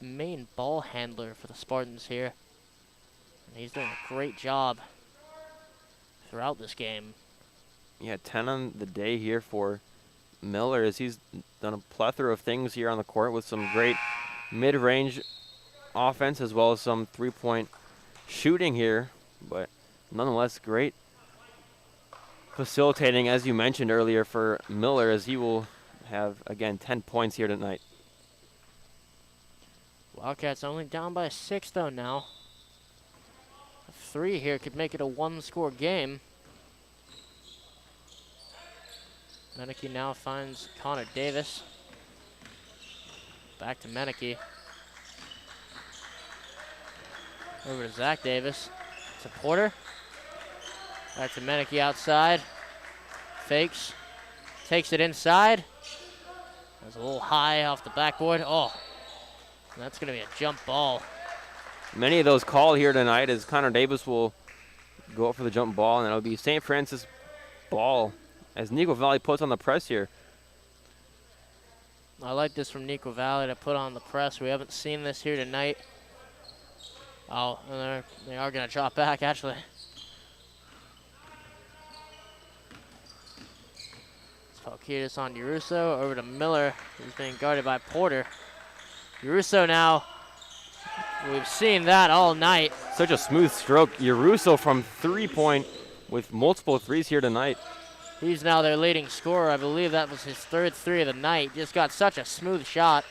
main ball handler for the Spartans here. And he's doing a great job throughout this game. Yeah, 10 on the day here for Miller as he's done a plethora of things here on the court with some great mid-range offense as well as some three-point shooting here. But nonetheless, great facilitating, as you mentioned earlier, for Miller as he will have, again, 10 points here tonight. Wildcats only down by 6, though, now. A 3 here could make it a 1-score game. Meneke now finds Connor Davis. Back to Meneke. Over to Zach Davis. To Porter. Back to Meneke outside. Fakes. Takes it inside. That's a little high off the backboard. Oh, that's going to be a jump ball. Many of those called here tonight as Connor Davis will go up for the jump ball, and it'll be St. Francis ball as Neuqua Valley puts on the press here. I like this from Neuqua Valley to put on the press. We haven't seen this here tonight. Oh, and they are going to drop back, actually. Palkitis on Uruso, over to Miller, who's being guarded by Porter. Uruso now, we've seen that all night. Such a smooth stroke. Uruso from three-point with multiple threes here tonight. He's now their leading scorer. I believe that was his 3rd 3 of the night. Just got such a smooth shot.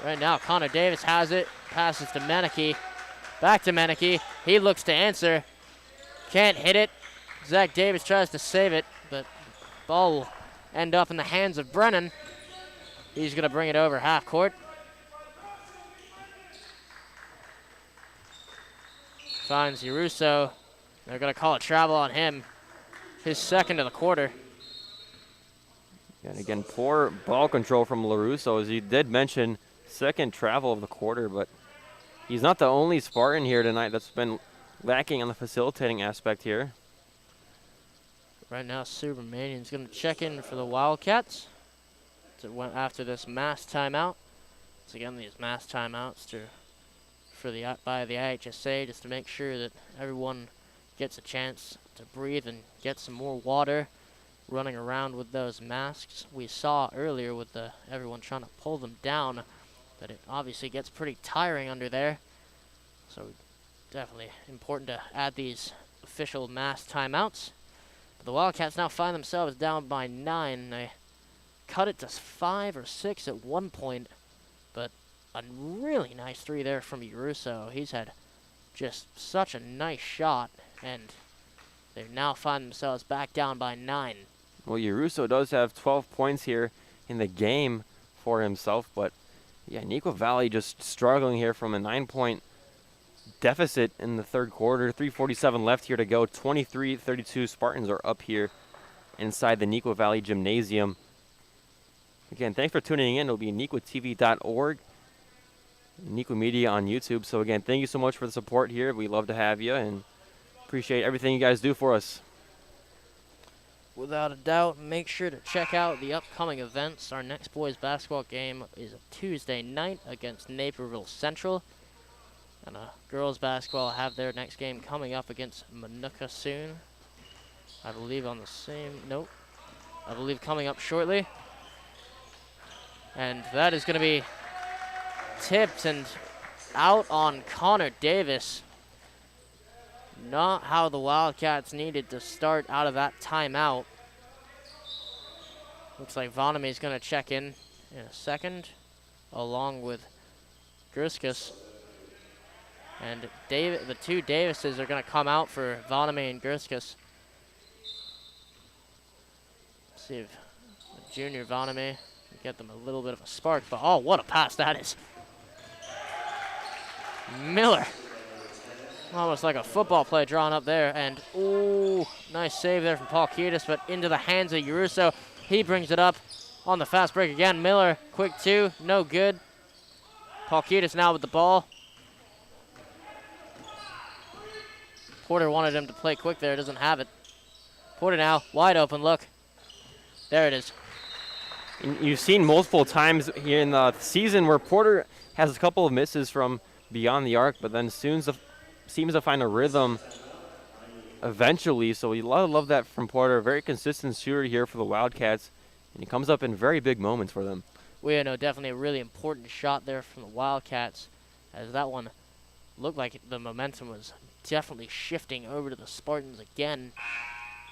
Right now, Connor Davis has it, passes to Meneke. Back to Meneke. He looks to answer. Can't hit it. Zach Davis tries to save it, but the ball will end up in the hands of Brennan. He's going to bring it over half court. Finds Uruso. They're going to call a travel on him. His 2nd of the quarter. And again, poor ball control from LaRusso, as he did mention 2nd travel of the quarter, but he's not the only Spartan here tonight that's been lacking on the facilitating aspect here. Right now, Subramanian's going to check in for the Wildcats after this mass timeout. So again, these mass timeouts by the IHSA just to make sure that everyone gets a chance to breathe and get some more water running around with those masks. We saw earlier with everyone trying to pull them down that it obviously gets pretty tiring under there. So definitely important to add these official mass timeouts. But the Wildcats now find themselves down by 9. They cut it to 5 or 6 at one point, but a really nice 3 there from Uruso. He's had just such a nice shot, and they now find themselves back down by 9. Well, Uruso does have 12 points here in the game for himself, but yeah, Neuqua Valley just struggling here from a 9-point deficit in the third quarter. 3:47 left here to go. 23-32 Spartans are up here inside the Neuqua Valley Gymnasium. Again, thanks for tuning in. It'll be neuquatv.org, Neuqua Media on YouTube. So again, thank you so much for the support here. We love to have you and appreciate everything you guys do for us. Without a doubt, make sure to check out the upcoming events. Our next boys basketball game is a Tuesday night against Naperville Central. And girls basketball have their next game coming up against Neuqua soon. I believe on the same, nope. I believe coming up shortly. And that is going to be tipped and out on Connor Davis. Not how the Wildcats needed to start out of that timeout. Looks like Vonamy is going to check in a second, along with Griskus. And the two Davises are going to come out for Vonamy and Griskus. See if junior Vonamy can get them a little bit of a spark. But oh, what a pass that is. Miller. Almost like a football play drawn up there. And, ooh, nice save there from Paul Kiedis, but into the hands of Uruso. He brings it up on the fast break again. Miller, quick two, no good. Paul Kiedis now with the ball. Porter wanted him to play quick there, doesn't have it. Porter now, wide open, look. There it is. You've seen multiple times here in the season where Porter has a couple of misses from beyond the arc, but then seems to find a rhythm eventually. So we love that from Porter. Very consistent shooter here for the Wildcats, and he comes up in very big moments for them. We know definitely a really important shot there from the Wildcats, as that one looked like the momentum was definitely shifting over to the Spartans again.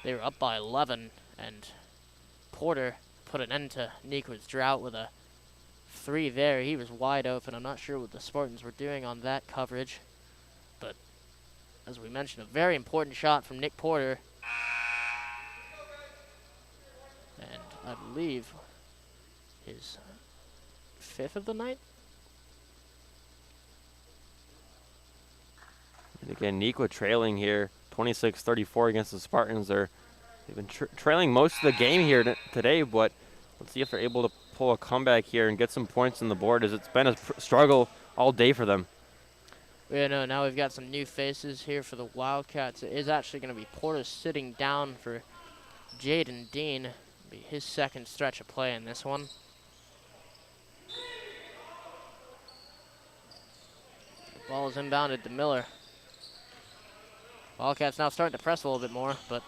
They were up by 11, and Porter put an end to Neuqua's drought with a three there. He was wide open. I'm not sure what the Spartans were doing on that coverage, but as we mentioned, a very important shot from Nick Porter. And I believe his fifth of the night. And again, Neuqua trailing here, 26-34 against the Spartans. They've been trailing most of the game here today, but let's see if they're able to pull a comeback here and get some points on the board, as it's been a struggle all day for them. Yeah, no, now we've got some new faces here for the Wildcats. It is actually going to be Porter sitting down for Jaden Dean. It'll be his second stretch of play in this one. The ball is inbounded to Miller. Wildcats now starting to press a little bit more, but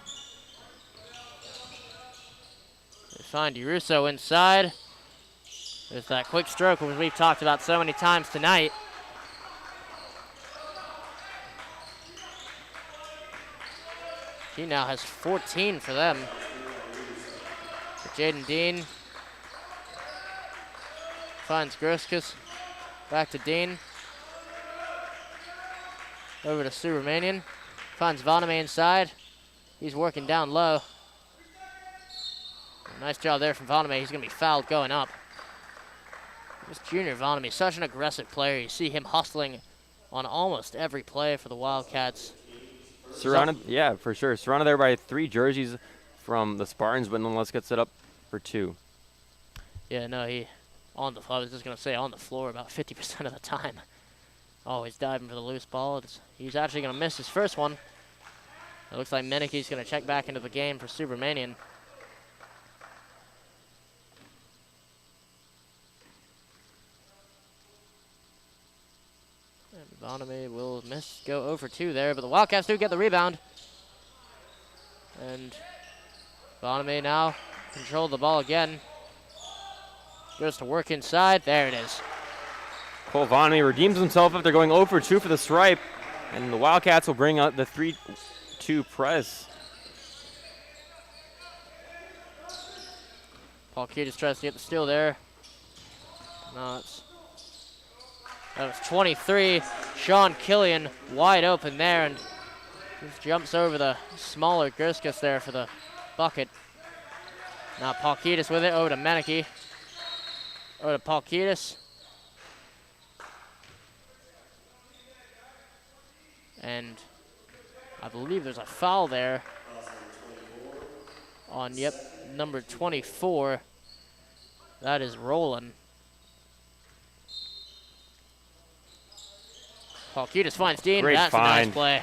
they find Uruso inside. There's that quick stroke, which we've talked about so many times tonight. He now has 14 for them. For Jaden Dean. Finds Groskus. Back to Dean. Over to Subramanian. Finds Vonamy inside. He's working down low. Nice job there from Vonamy. He's going to be fouled going up. This junior Vonamy, such an aggressive player. You see him hustling on almost every play for the Wildcats. Surrounded, yeah, for sure. Surrounded there by 3 jerseys from the Spartans, but nonetheless gets it up for 2. Yeah, no, I was just going to say on the floor about 50% of the time. Always diving for the loose ball. He's actually going to miss his first one. It looks like Meneke's going to check back into the game for Subramanian. Vonamy will go over 2 there, but the Wildcats do get the rebound. And Vonamy now control the ball again. Goes to work inside. There it is. Cole Vonamy redeems himself after going 0 for 2 for the stripe, and the Wildcats will bring out the 3-2 press. Paul Kiedis tries to get the steal there. No, that was 23. Sean Killian wide open there, and just jumps over the smaller Gerskus there for the bucket. Now Paul Kiedis with it, over to Meneke. Over to Paul Kiedis. And I believe there's a foul there on, yep, number 24. That is Roland. Paulkitis finds Dean. Great That's find. a nice play.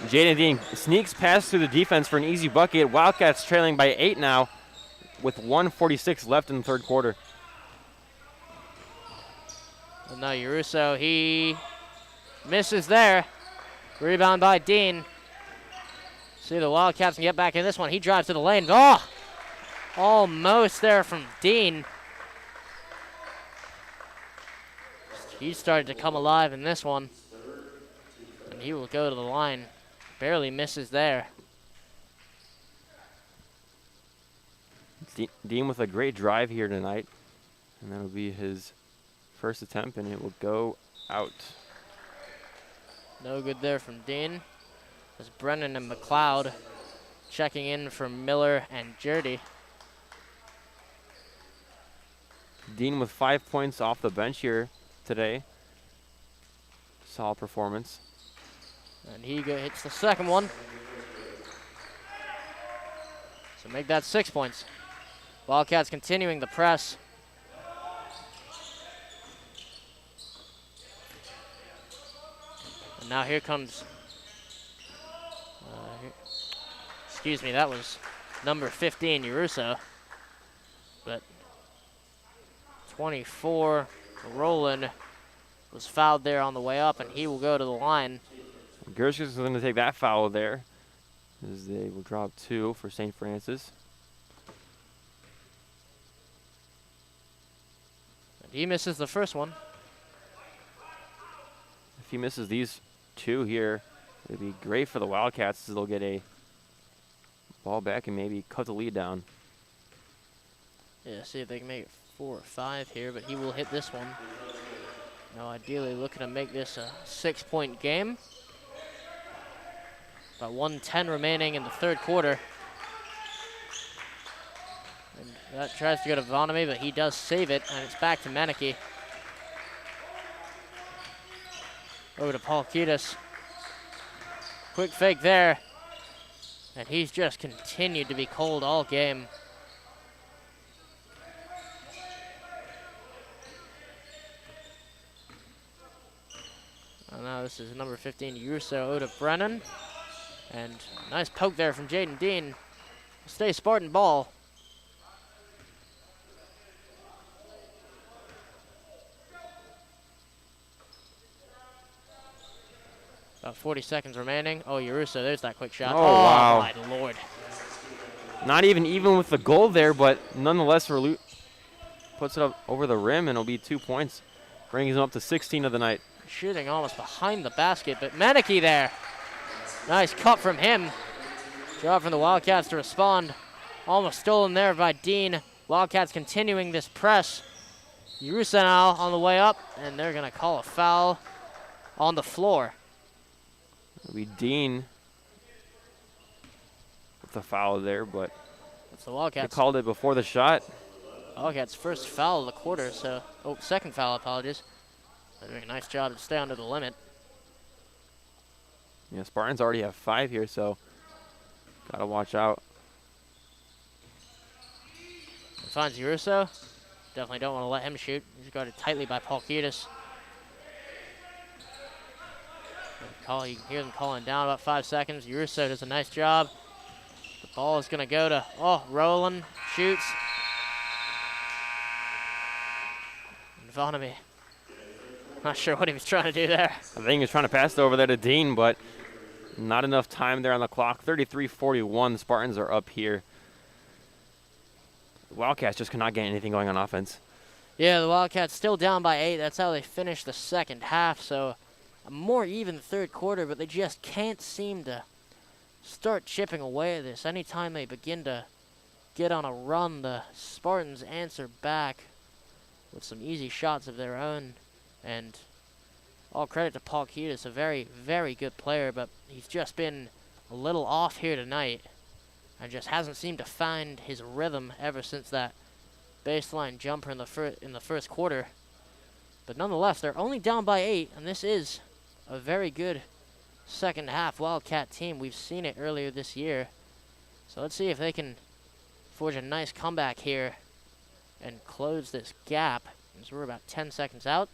Jaden Dean sneaks past through the defense for an easy bucket. Wildcats trailing by 8 now with 1:46 left in the third quarter. And now Uruso, he misses there. Rebound by Dean. See the Wildcats can get back in this one. He drives to the lane. Oh! Almost there from Dean. He started to come alive in this one. And he will go to the line. Barely misses there. Dean with a great drive here tonight. And that'll be his first attempt, and it will go out. No good there from Dean. As Brennan and McLeod checking in for Miller and Jerdy. Dean with 5 points off the bench here today. Solid performance. And he hits the second one. So make that 6 points. Wildcats continuing the press. And now here comes, excuse me, that was number 15, Uruso. But 24, Roland, was fouled there on the way up, and he will go to the line. Gershkis is going to take that foul there, as they will drop 2 for St. Francis. And he misses the first one. If he misses these 2 here, it'd be great for the Wildcats, as they'll get a ball back and maybe cut the lead down. Yeah, see if they can make it 4 or 5 here, but he will hit this one. Now ideally looking to make this a 6-point game. About 1:10 remaining in the third quarter. And that tries to go to Vonamy, but he does save it, and it's back to Menike. Over to Paulkitis. Quick fake there. And he's just continued to be cold all game. Now this is number 15, Uruso, Oda Brennan. And nice poke there from Jaden Dean. Stay Spartan ball. About 40 seconds remaining. Oh, Uruso, there's that quick shot. Oh, wow. My Lord. Not even with the goal there, but nonetheless, puts it up over the rim, and it'll be 2 points. Brings him up to 16 of the night. Shooting almost behind the basket, but Menike there. Nice cut from him. Job from the Wildcats to respond. Almost stolen there by Dean. Wildcats continuing this press. Uruso now on the way up, and they're going to call a foul on the floor. It'll be Dean with the foul there, but It's the they Wildcats. called it before the shot. Wildcats' first foul of the quarter, so, second foul, apologies. They're doing a nice job to stay under the limit. Yeah, Spartans already have 5 here, so gotta watch out. Finds Uruso. Definitely don't want to let him shoot. He's guarded tightly by Paulkitis. You can hear them calling down about 5 seconds. Uruso does a nice job. The ball is going to go to, Roland shoots. And Vonamy. Not sure what he was trying to do there. I think he was trying to pass it over there to Dean, but not enough time there on the clock. 33-41, the Spartans are up here. The Wildcats just cannot get anything going on offense. Yeah, the Wildcats still down by 8. That's how they finished the second half. So a more even third quarter, but they just can't seem to start chipping away at this. Anytime they begin to get on a run, the Spartans answer back with some easy shots of their own. And all credit to Paulkitis, a very, very good player, but he's just been a little off here tonight and just hasn't seemed to find his rhythm ever since that baseline jumper in the first quarter. But nonetheless, they're only down by 8, and this is a very good second half Wildcat team. We've seen it earlier this year. So let's see if they can forge a nice comeback here and close this gap, as we're about 10 seconds out.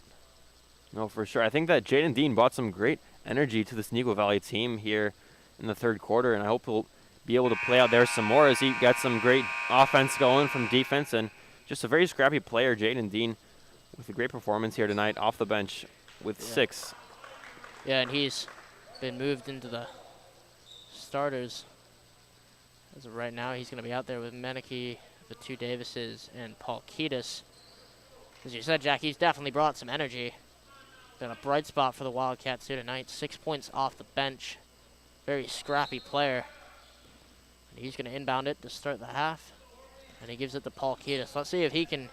No, for sure. I think that Jaden Dean brought some great energy to this Neuqua Valley team here in the third quarter, and I hope he'll be able to play out there some more as he got some great offense going from defense, and just a very scrappy player, Jaden Dean, with a great performance here tonight off the bench with 6. Yeah, and he's been moved into the starters. As of right now, he's going to be out there with Meneke, the 2 Davises, and Paul Kiedis. As you said, Jack, he's definitely brought some energy. Been a bright spot for the Wildcats here tonight. 6 points off the bench. Very scrappy player. And he's going to inbound it to start the half. And he gives it to Paul Kiedis. Let's see if he can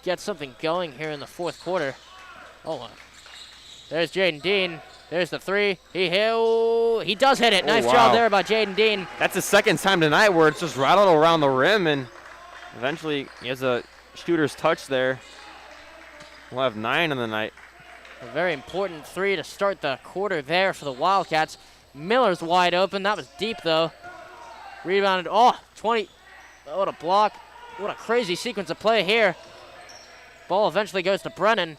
get something going here in the fourth quarter. Oh, there's Jaden Dean. There's the 3. He does hit it. Nice job there by Jaden Dean. That's the second time tonight where it's just rattled around the rim, and eventually he has a shooter's touch there. We'll have 9 on the night. A very important 3 to start the quarter there for the Wildcats. Miller's wide open. That was deep, though. Rebounded. Oh, 20. What a block. What a crazy sequence of play here. Ball eventually goes to Brennan.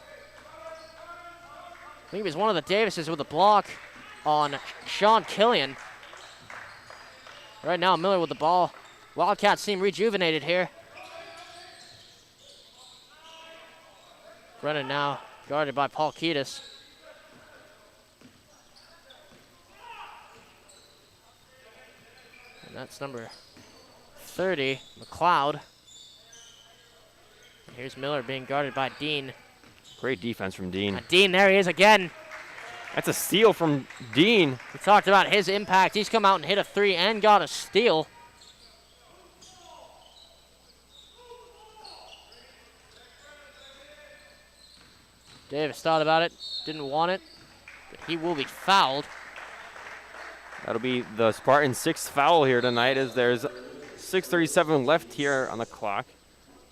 I think it was one of the Davises with a block on Sean Killian. Right now, Miller with the ball. Wildcats seem rejuvenated here. Brennan now guarded by Paul Kiedis. And that's number 30, McLeod. And here's Miller being guarded by Dean. Great defense from Dean. And Dean, there he is again. That's a steal from Dean. We talked about his impact. He's come out and hit a 3 and got a steal. Davis thought about it, didn't want it, but he will be fouled. That'll be the Spartans' 6th foul here tonight, as there's 6:37 left here on the clock.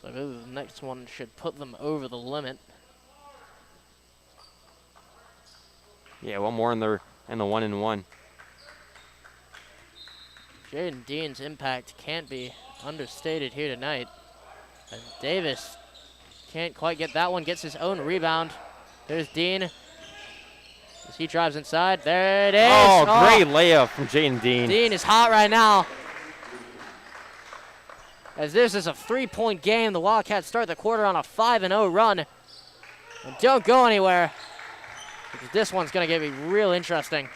So I believe the next one should put them over the limit. Yeah, one more in the 1-and-1. Jaden Dean's impact can't be understated here tonight. And Davis can't quite get that one, gets his own rebound. There's Dean. As he drives inside, there it is. Oh, great layup from Jaden Dean. Dean is hot right now. As this is a 3-point game, the Wildcats start the quarter on a 5-0 run. And don't go anywhere, because this one's going to get me real interesting.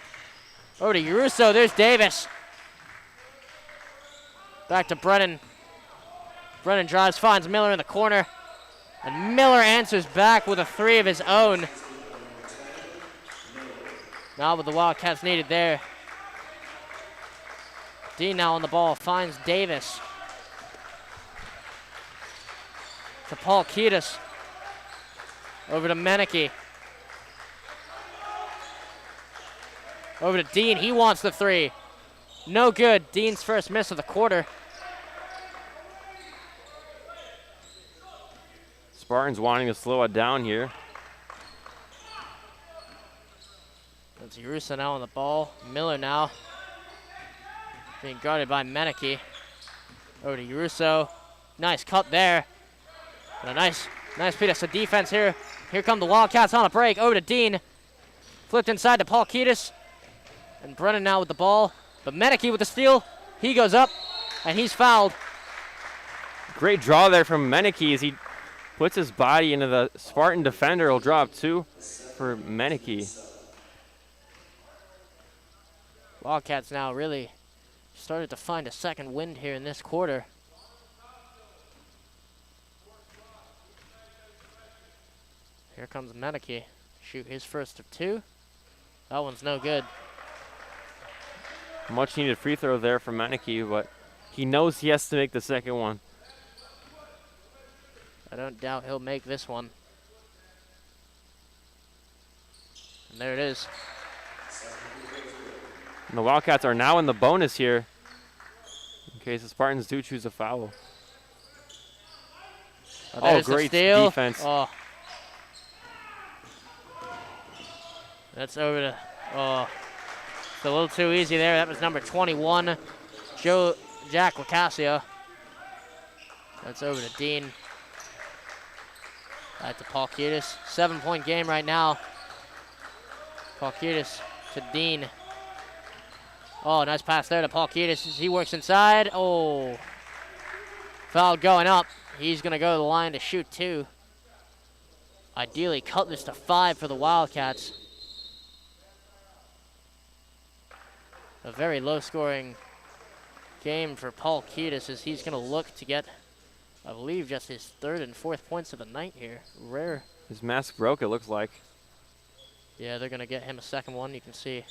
Over to Uruso, there's Davis. Back to Brennan. Brennan drives, finds Miller in the corner. And Miller answers back with a 3 of his own. Not what the Wildcats needed there. Dean now on the ball, finds Davis. To Paul Kiedis. Over to Meneke. Over to Dean, he wants the 3. No good, Dean's first miss of the quarter. Spartans wanting to slow it down here. That's Urusa now on the ball. Miller now being guarded by Meneke. Over to Uruso. Nice cut there. And a nice piece of defense here. Here come the Wildcats on a break. Over to Dean. Flipped inside to Paul Kiedis. And Brennan now with the ball. But Meneke with the steal. He goes up, and he's fouled. Great draw there from Meneke as he puts his body into the Spartan defender. He'll drop 2 for Meneke. Wildcats now really started to find a second wind here in this quarter. Here comes Meneke. Shoot his first of 2. That one's no good. Much needed free throw there from Meneke, but he knows he has to make the second one. I don't doubt he'll make this one. And there it is. And the Wildcats are now in the bonus here, in case the Spartans do choose a foul. There's the great steal. defense. Oh. That's over to It's a little too easy there. That was number 21, Jack Lacasio. That's over to Dean. Back to Paul Kiedis. 7-point game right now. Paul Kiedis to Dean. Oh, nice pass there to Paul Kiedis as he works inside. Oh, foul going up. He's going to go to the line to shoot 2. Ideally, cut this to 5 for the Wildcats. A very low-scoring game for Paul Kiedis as he's going to look to get, I believe, just his 3rd and 4th points of the night here. Rare. His mask broke, it looks like. Yeah, they're going to get him a second one. You can see,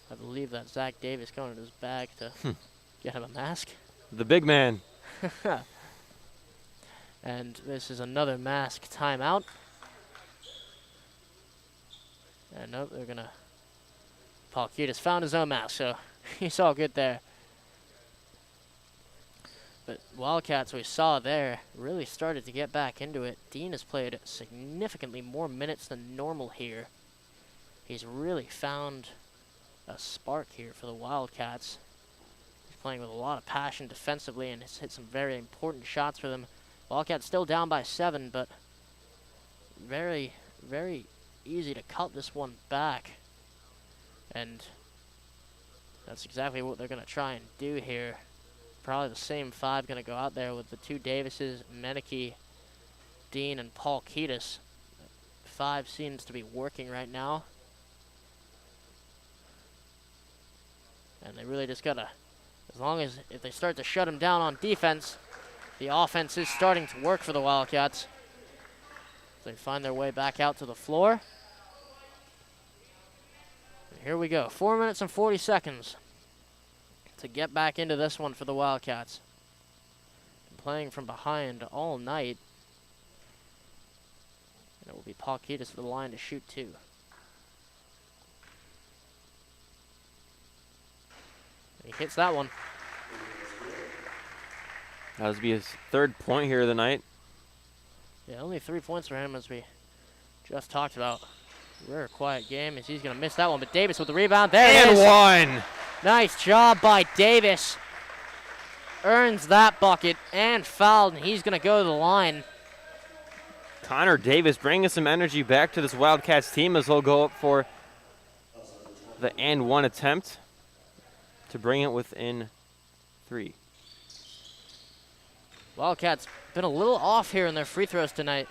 I believe that Zach Davis going in his bag to get him a mask. The big man. And this is another mask timeout. And nope, they're going to... Paul Kiedis found his own mask, so he's all good there. But Wildcats, we saw there, really started to get back into it. Dean has played significantly more minutes than normal here. He's really found a spark here for the Wildcats. He's playing with a lot of passion defensively and has hit some very important shots for them. Wildcats still down by 7, but very, very easy to cut this one back. And that's exactly what they're going to try and do here. Probably the same 5 going to go out there with the 2 Davises, Meneke, Dean, and Paul Kiedis. 5 seems to be working right now. And they really just got to, as long as if they start to shut him down on defense, the offense is starting to work for the Wildcats. They find their way back out to the floor. And here we go, 4 minutes and 40 seconds to get back into this one for the Wildcats. Been playing from behind all night. And it will be Paul Kiedis for the line to shoot 2. He hits that one. That would be his 3rd point here of the night. Yeah, only 3 points for him as we just talked about. Rare quiet game as he's going to miss that one. But Davis with the rebound. There it is. And 1. Nice job by Davis. Earns that bucket and fouled, and he's going to go to the line. Connor Davis bringing some energy back to this Wildcats team as he'll go up for the and 1 attempt to bring it within 3. Wildcats been a little off here in their free throws tonight,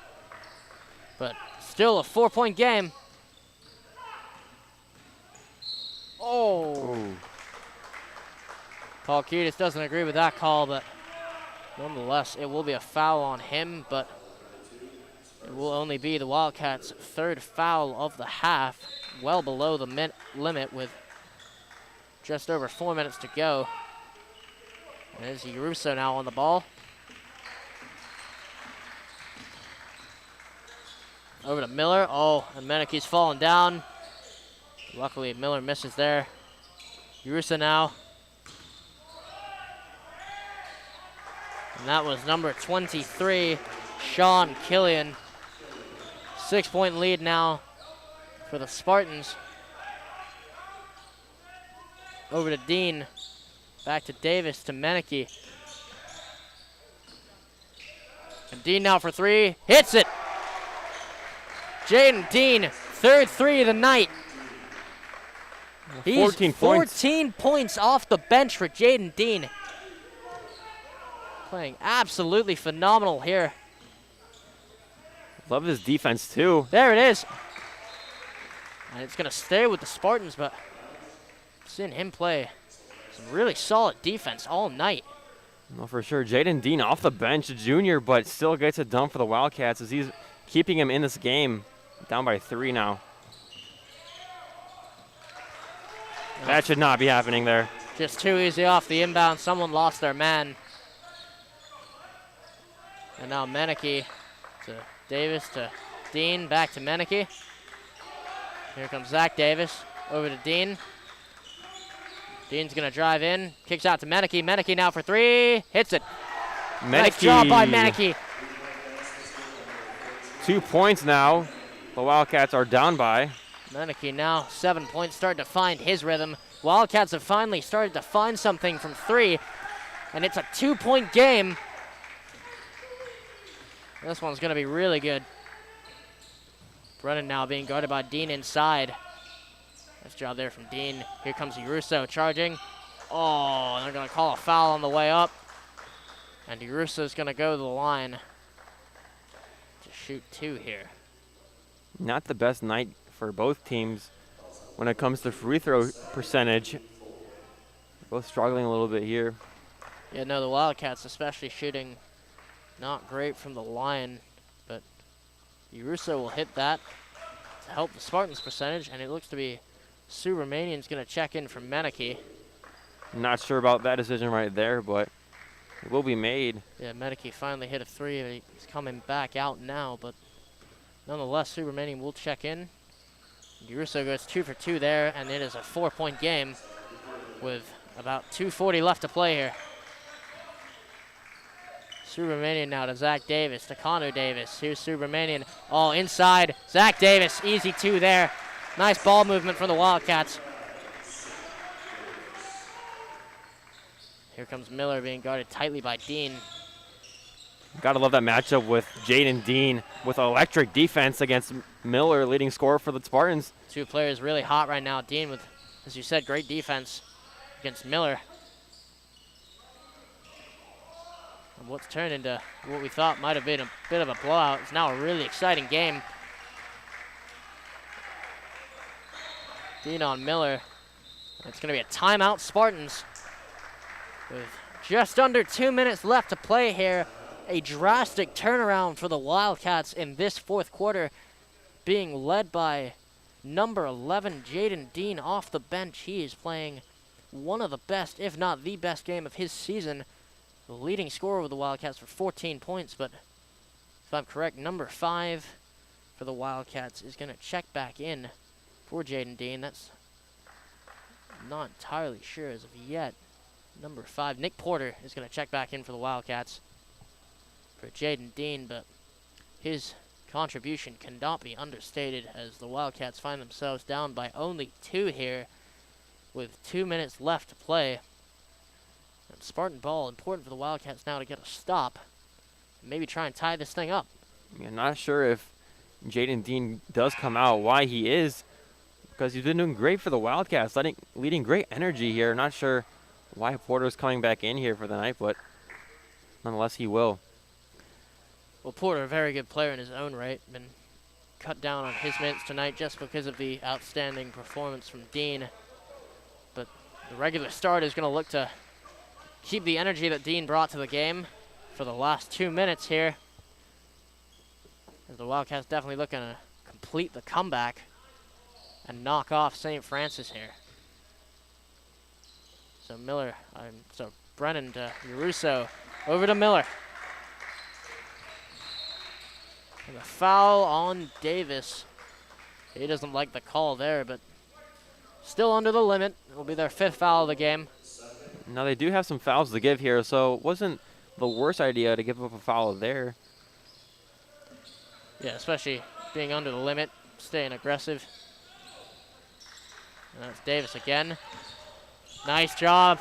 but still a 4-point game. Oh. Ooh. Paul Kiedis doesn't agree with that call, but nonetheless, it will be a foul on him, but it will only be the Wildcats' 3rd foul of the half, well below the limit with just over 4 minutes to go. And there's Russo now on the ball. Over to Miller. Oh, and Meneke's falling down. Luckily, Miller misses there. Russo now. And that was number 23, Sean Killian. 6-point lead now for the Spartans. Over to Dean. Back to Davis to Meneke. And Dean now for 3. Hits it! Jaden Dean, 3rd 3 of the night. He's 14 points off the bench for Jaden Dean. Playing absolutely phenomenal here. Love his defense, too. There it is. And it's going to stay with the Spartans, but seeing him play some really solid defense all night. Well, for sure. Jaden Dean off the bench, a junior, but still gets it done for the Wildcats as he's keeping him in this game. Down by 3 now. That should not be happening there. Just too easy off the inbound. Someone lost their man. And now Meneke to Davis to Dean. Back to Meneke. Here comes Zach Davis. Over to Dean. Dean's going to drive in. Kicks out to Meneke. Meneke now for 3. Hits it. Meneke. Nice job by Meneke. 2 points now. The Wildcats are down by. Meneke now 7 points, starting to find his rhythm. Wildcats have finally started to find something from 3, and it's a 2-point game. This one's going to be really good. Brennan now being guarded by Dean inside. Nice job there from Dean. Here comes Uruso charging. Oh, and they're going to call a foul on the way up. And Uruso's going to go to the line to shoot 2 here. Not the best night for both teams when it comes to free throw percentage. Both struggling a little bit here. Yeah, no, the Wildcats especially shooting not great from the line, but Uruso will hit that to help the Spartans' percentage, and it looks to be Sue Romanian's going to check in from Meneke. Not sure about that decision right there, but it will be made. Yeah, Meneke finally hit a 3. He's coming back out now, but nonetheless, Sue Romanian will check in. Uruso goes 2 for 2 there, and it is a 4-point game with about 2:40 left to play here. Subramanian now to Zach Davis, to Connor Davis. Here's Subramanian, all inside. Zach Davis, easy 2 there. Nice ball movement from the Wildcats. Here comes Miller being guarded tightly by Dean. Gotta love that matchup with Jaden Dean with electric defense against Miller, leading scorer for the Spartans. 2 players really hot right now. Dean with, as you said, great defense against Miller. And what's turned into what we thought might have been a bit of a blowout is now a really exciting game. Dean on Miller. It's going to be a timeout, Spartans. With just under 2 minutes left to play here. A drastic turnaround for the Wildcats in this 4th quarter, being led by number 11, Jaden Dean, off the bench. He is playing one of the best, if not the best game of his season. The leading scorer with the Wildcats for 14 points, but if I'm correct, number 5 for the Wildcats is going to check back in for Jaden Dean. That's not entirely sure as of yet. Number 5, Nick Porter, is going to check back in for the Wildcats for Jaden Dean, but his contribution cannot be understated as the Wildcats find themselves down by only 2 here with 2 minutes left to play. And Spartan ball, important for the Wildcats now to get a stop and maybe try and tie this thing up. Yeah, not sure if Jaden Dean does come out, why he is, because he's been doing great for the Wildcats, leading great energy here. Not sure why Porter's coming back in here for the night, but nonetheless he will. Well, Porter, a very good player in his own right, been cut down on his minutes tonight just because of the outstanding performance from Dean. But the regular start is going to look to keep the energy that Dean brought to the game for the last 2 minutes here. As the Wildcats definitely looking to complete the comeback and knock off St. Francis here. So Brennan to Uruso, over to Miller. And a foul on Davis. He doesn't like the call there, but still under the limit. It will be their 5th foul of the game. Now they do have some fouls to give here, so it wasn't the worst idea to give up a foul there. Yeah, especially being under the limit, staying aggressive. And that's Davis again. Nice job.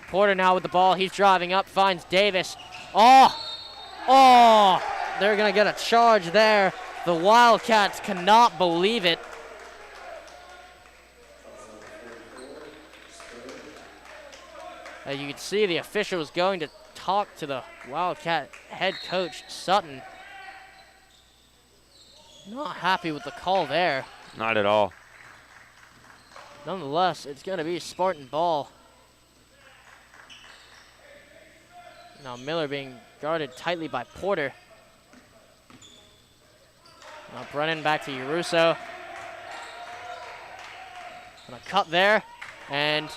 Porter now with the ball. He's driving up, finds Davis. Oh! They're going to get a charge there. The Wildcats cannot believe it. You can see the official was going to talk to the Wildcat head coach, Sutton. Not happy with the call there. Not at all. Nonetheless, it's going to be Spartan ball. Now Miller being guarded tightly by Porter. Now Brennan back to Uruso. And a cut there. And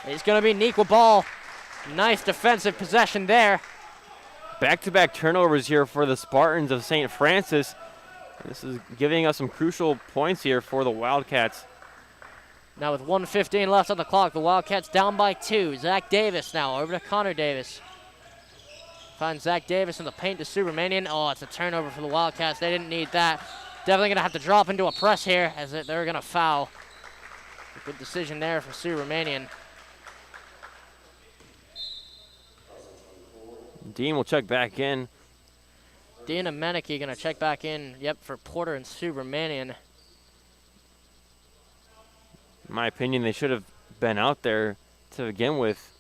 it's going to be Neuqua ball. Nice defensive possession there. Back-to-back turnovers here for the Spartans of St. Francis. This is giving us some crucial points here for the Wildcats. Now with 1:15 left on the clock, the Wildcats down by 2. Zach Davis now over to Connor Davis. Finds Zach Davis in the paint to Subramanian. Oh, it's a turnover for the Wildcats. They didn't need that. Definitely going to have to drop into a press here as they're going to foul. A good decision there for Sioux Romanian. Dean will check back in. Dean and Menike going to check back in, yep, for Porter and Sioux Romanian. In my opinion, they should have been out there to begin with.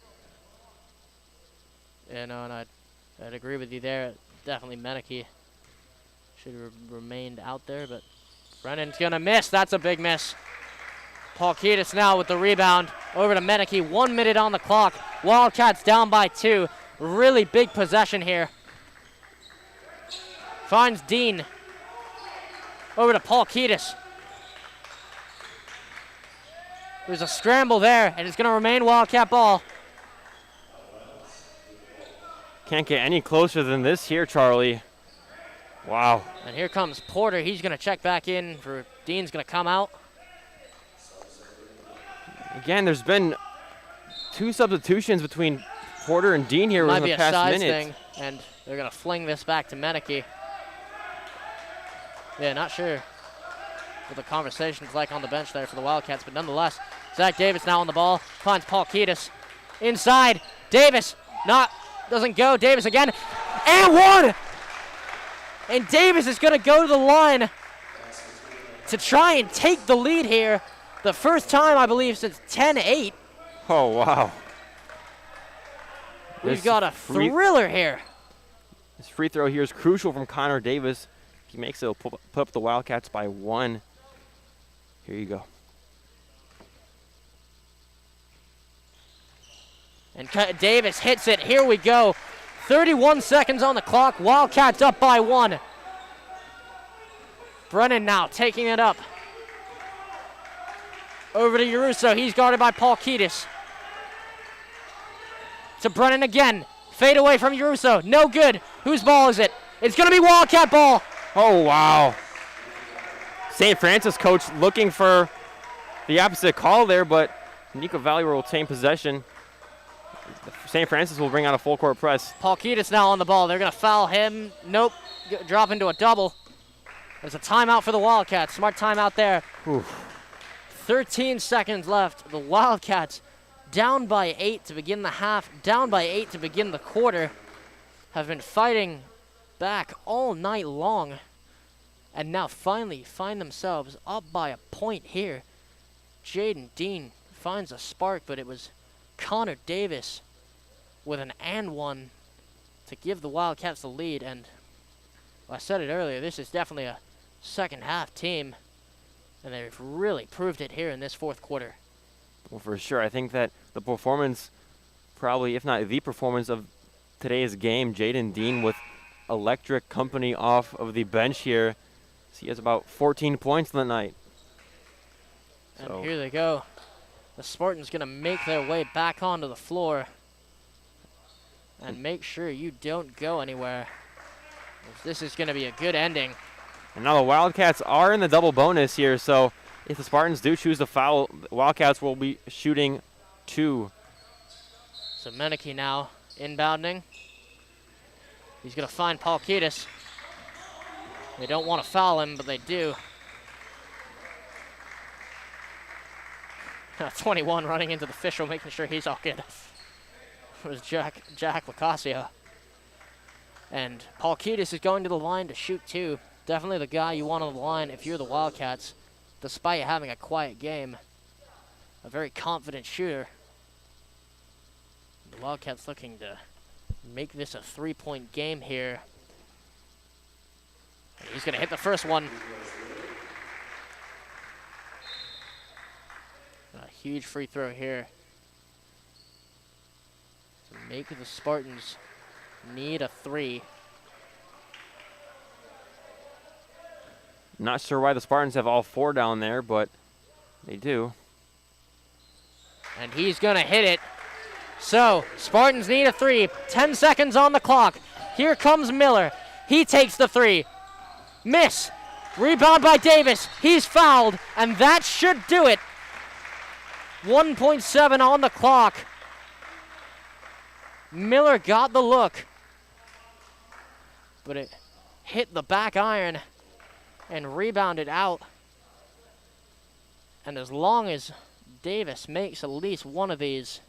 Yeah, no, and I'd agree with you there. Definitely Menike should have remained out there, but Brennan's going to miss. That's a big miss. Paul Kiedis now with the rebound over to Menike. 1 minute on the clock. Wildcats down by 2. Really big possession here. Finds Dean. Over to Paul Kiedis. There's a scramble there, and it's going to remain Wildcat ball. Can't get any closer than this here, Charlie. Wow. And here comes Porter. He's going to check back in for Dean's going to come out. Again, there's been 2 substitutions between Porter and Dean here Might in be the a past size minute. thing, and they're going to fling this back to Menike. Yeah, not sure what the conversation's like on the bench there for the Wildcats, but nonetheless, Zach Davis now on the ball, finds Paul Kiedis. Inside, Davis, doesn't go, Davis again, and 1! And Davis is going to go to the line to try and take the lead here. The first time, I believe, since 10-8. Oh, wow. We've got a thriller here. This free throw here is crucial from Connor Davis. If he makes it, he'll put up the Wildcats by 1. Here you go. And Davis hits it. Here we go. 31 seconds on the clock. Wildcats up by 1. Brennan now taking it up. Over to Uruso. He's guarded by Paul Kiedis. To Brennan again. Fade away from Uruso. No good. Whose ball is it? It's going to be Wildcat ball. Oh, wow. St. Francis coach looking for the opposite call there, but Neuqua Valley will retain possession. St. Francis will bring out a full court press. Paul Kiedis now on the ball. They're going to foul him. Nope. Drop into a double. There's a timeout for the Wildcats. Smart timeout there. Oof. 13 seconds left. The Wildcats down by 8 to begin the half, down by 8 to begin the quarter, have been fighting back all night long, and now finally find themselves up by a point here. Jaden Dean finds a spark, but it was Connor Davis with an and one to give the Wildcats the lead. And I said it earlier, this is definitely a second half team, and they've really proved it here in this fourth quarter. Well, for sure. I think that the performance, probably, if not the performance of today's game, Jaden Dean with electric company off of the bench here. So he has about 14 points on the night. And here they go. The Spartans going to make their way back onto the floor. And make sure you don't go anywhere. This is going to be a good ending. And now the Wildcats are in the double bonus here, so if the Spartans do choose to foul, the Wildcats will be shooting 2. So Menike now inbounding. He's going to find Paul Kiedis. They don't want to foul him, but they do. 21 running into the official, making sure he's all good. It was Jack Lacasio. And Paul Kiedis is going to the line to shoot 2. Definitely the guy you want on the line if you're the Wildcats, despite having a quiet game. A very confident shooter. The Wildcats looking to make this a 3-point game here. And he's going to hit the first one. A huge free throw here to make the Spartans need a 3. Not sure why the Spartans have all 4 down there, but they do. And he's going to hit it. So, Spartans need a 3. 10 seconds on the clock. Here comes Miller. He takes the 3. Miss. Rebound by Davis. He's fouled, and that should do it. 1.7 on the clock. Miller got the look, but it hit the back iron, and rebounded out. And as long as Davis makes at least one of these,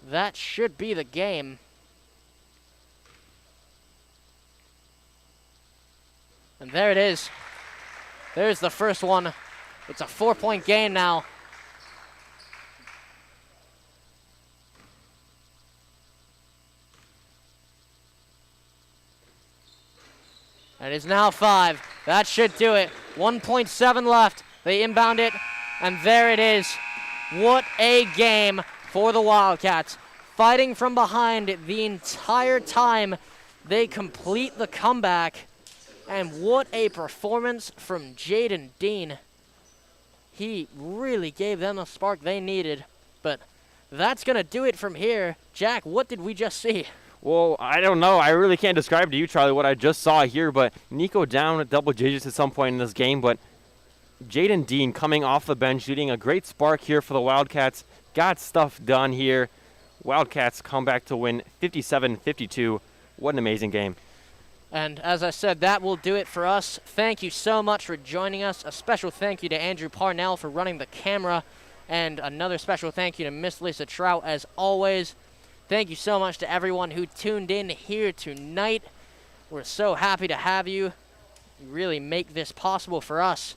that should be the game. And there it is. There's the first one. It's a 4-point game now. And it's now 5. That should do it. 1.7 left. They inbound it, and there it is. What a game for the Wildcats. Fighting from behind the entire time. They complete the comeback. And what a performance from Jaden Dean. He really gave them the spark they needed. But that's going to do it from here. Jack, what did we just see? Well, I don't know. I really can't describe to you, Charlie, what I just saw here, but Neuqua down at double digits at some point in this game, but Jaden Dean coming off the bench, leading a great spark here for the Wildcats. Got stuff done here. Wildcats come back to win 57-52. What an amazing game. And as I said, that will do it for us. Thank you so much for joining us. A special thank you to Andrew Parnell for running the camera. And another special thank you to Miss Lisa Trout, as always. Thank you so much to everyone who tuned in here tonight. We're so happy to have you. You really make this possible for us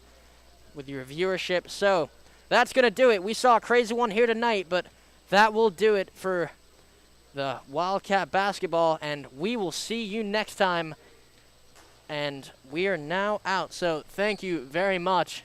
with your viewership. So that's going to do it. We saw a crazy one here tonight, but that will do it for the Wildcat basketball, and we will see you next time. And we are now out. So thank you very much.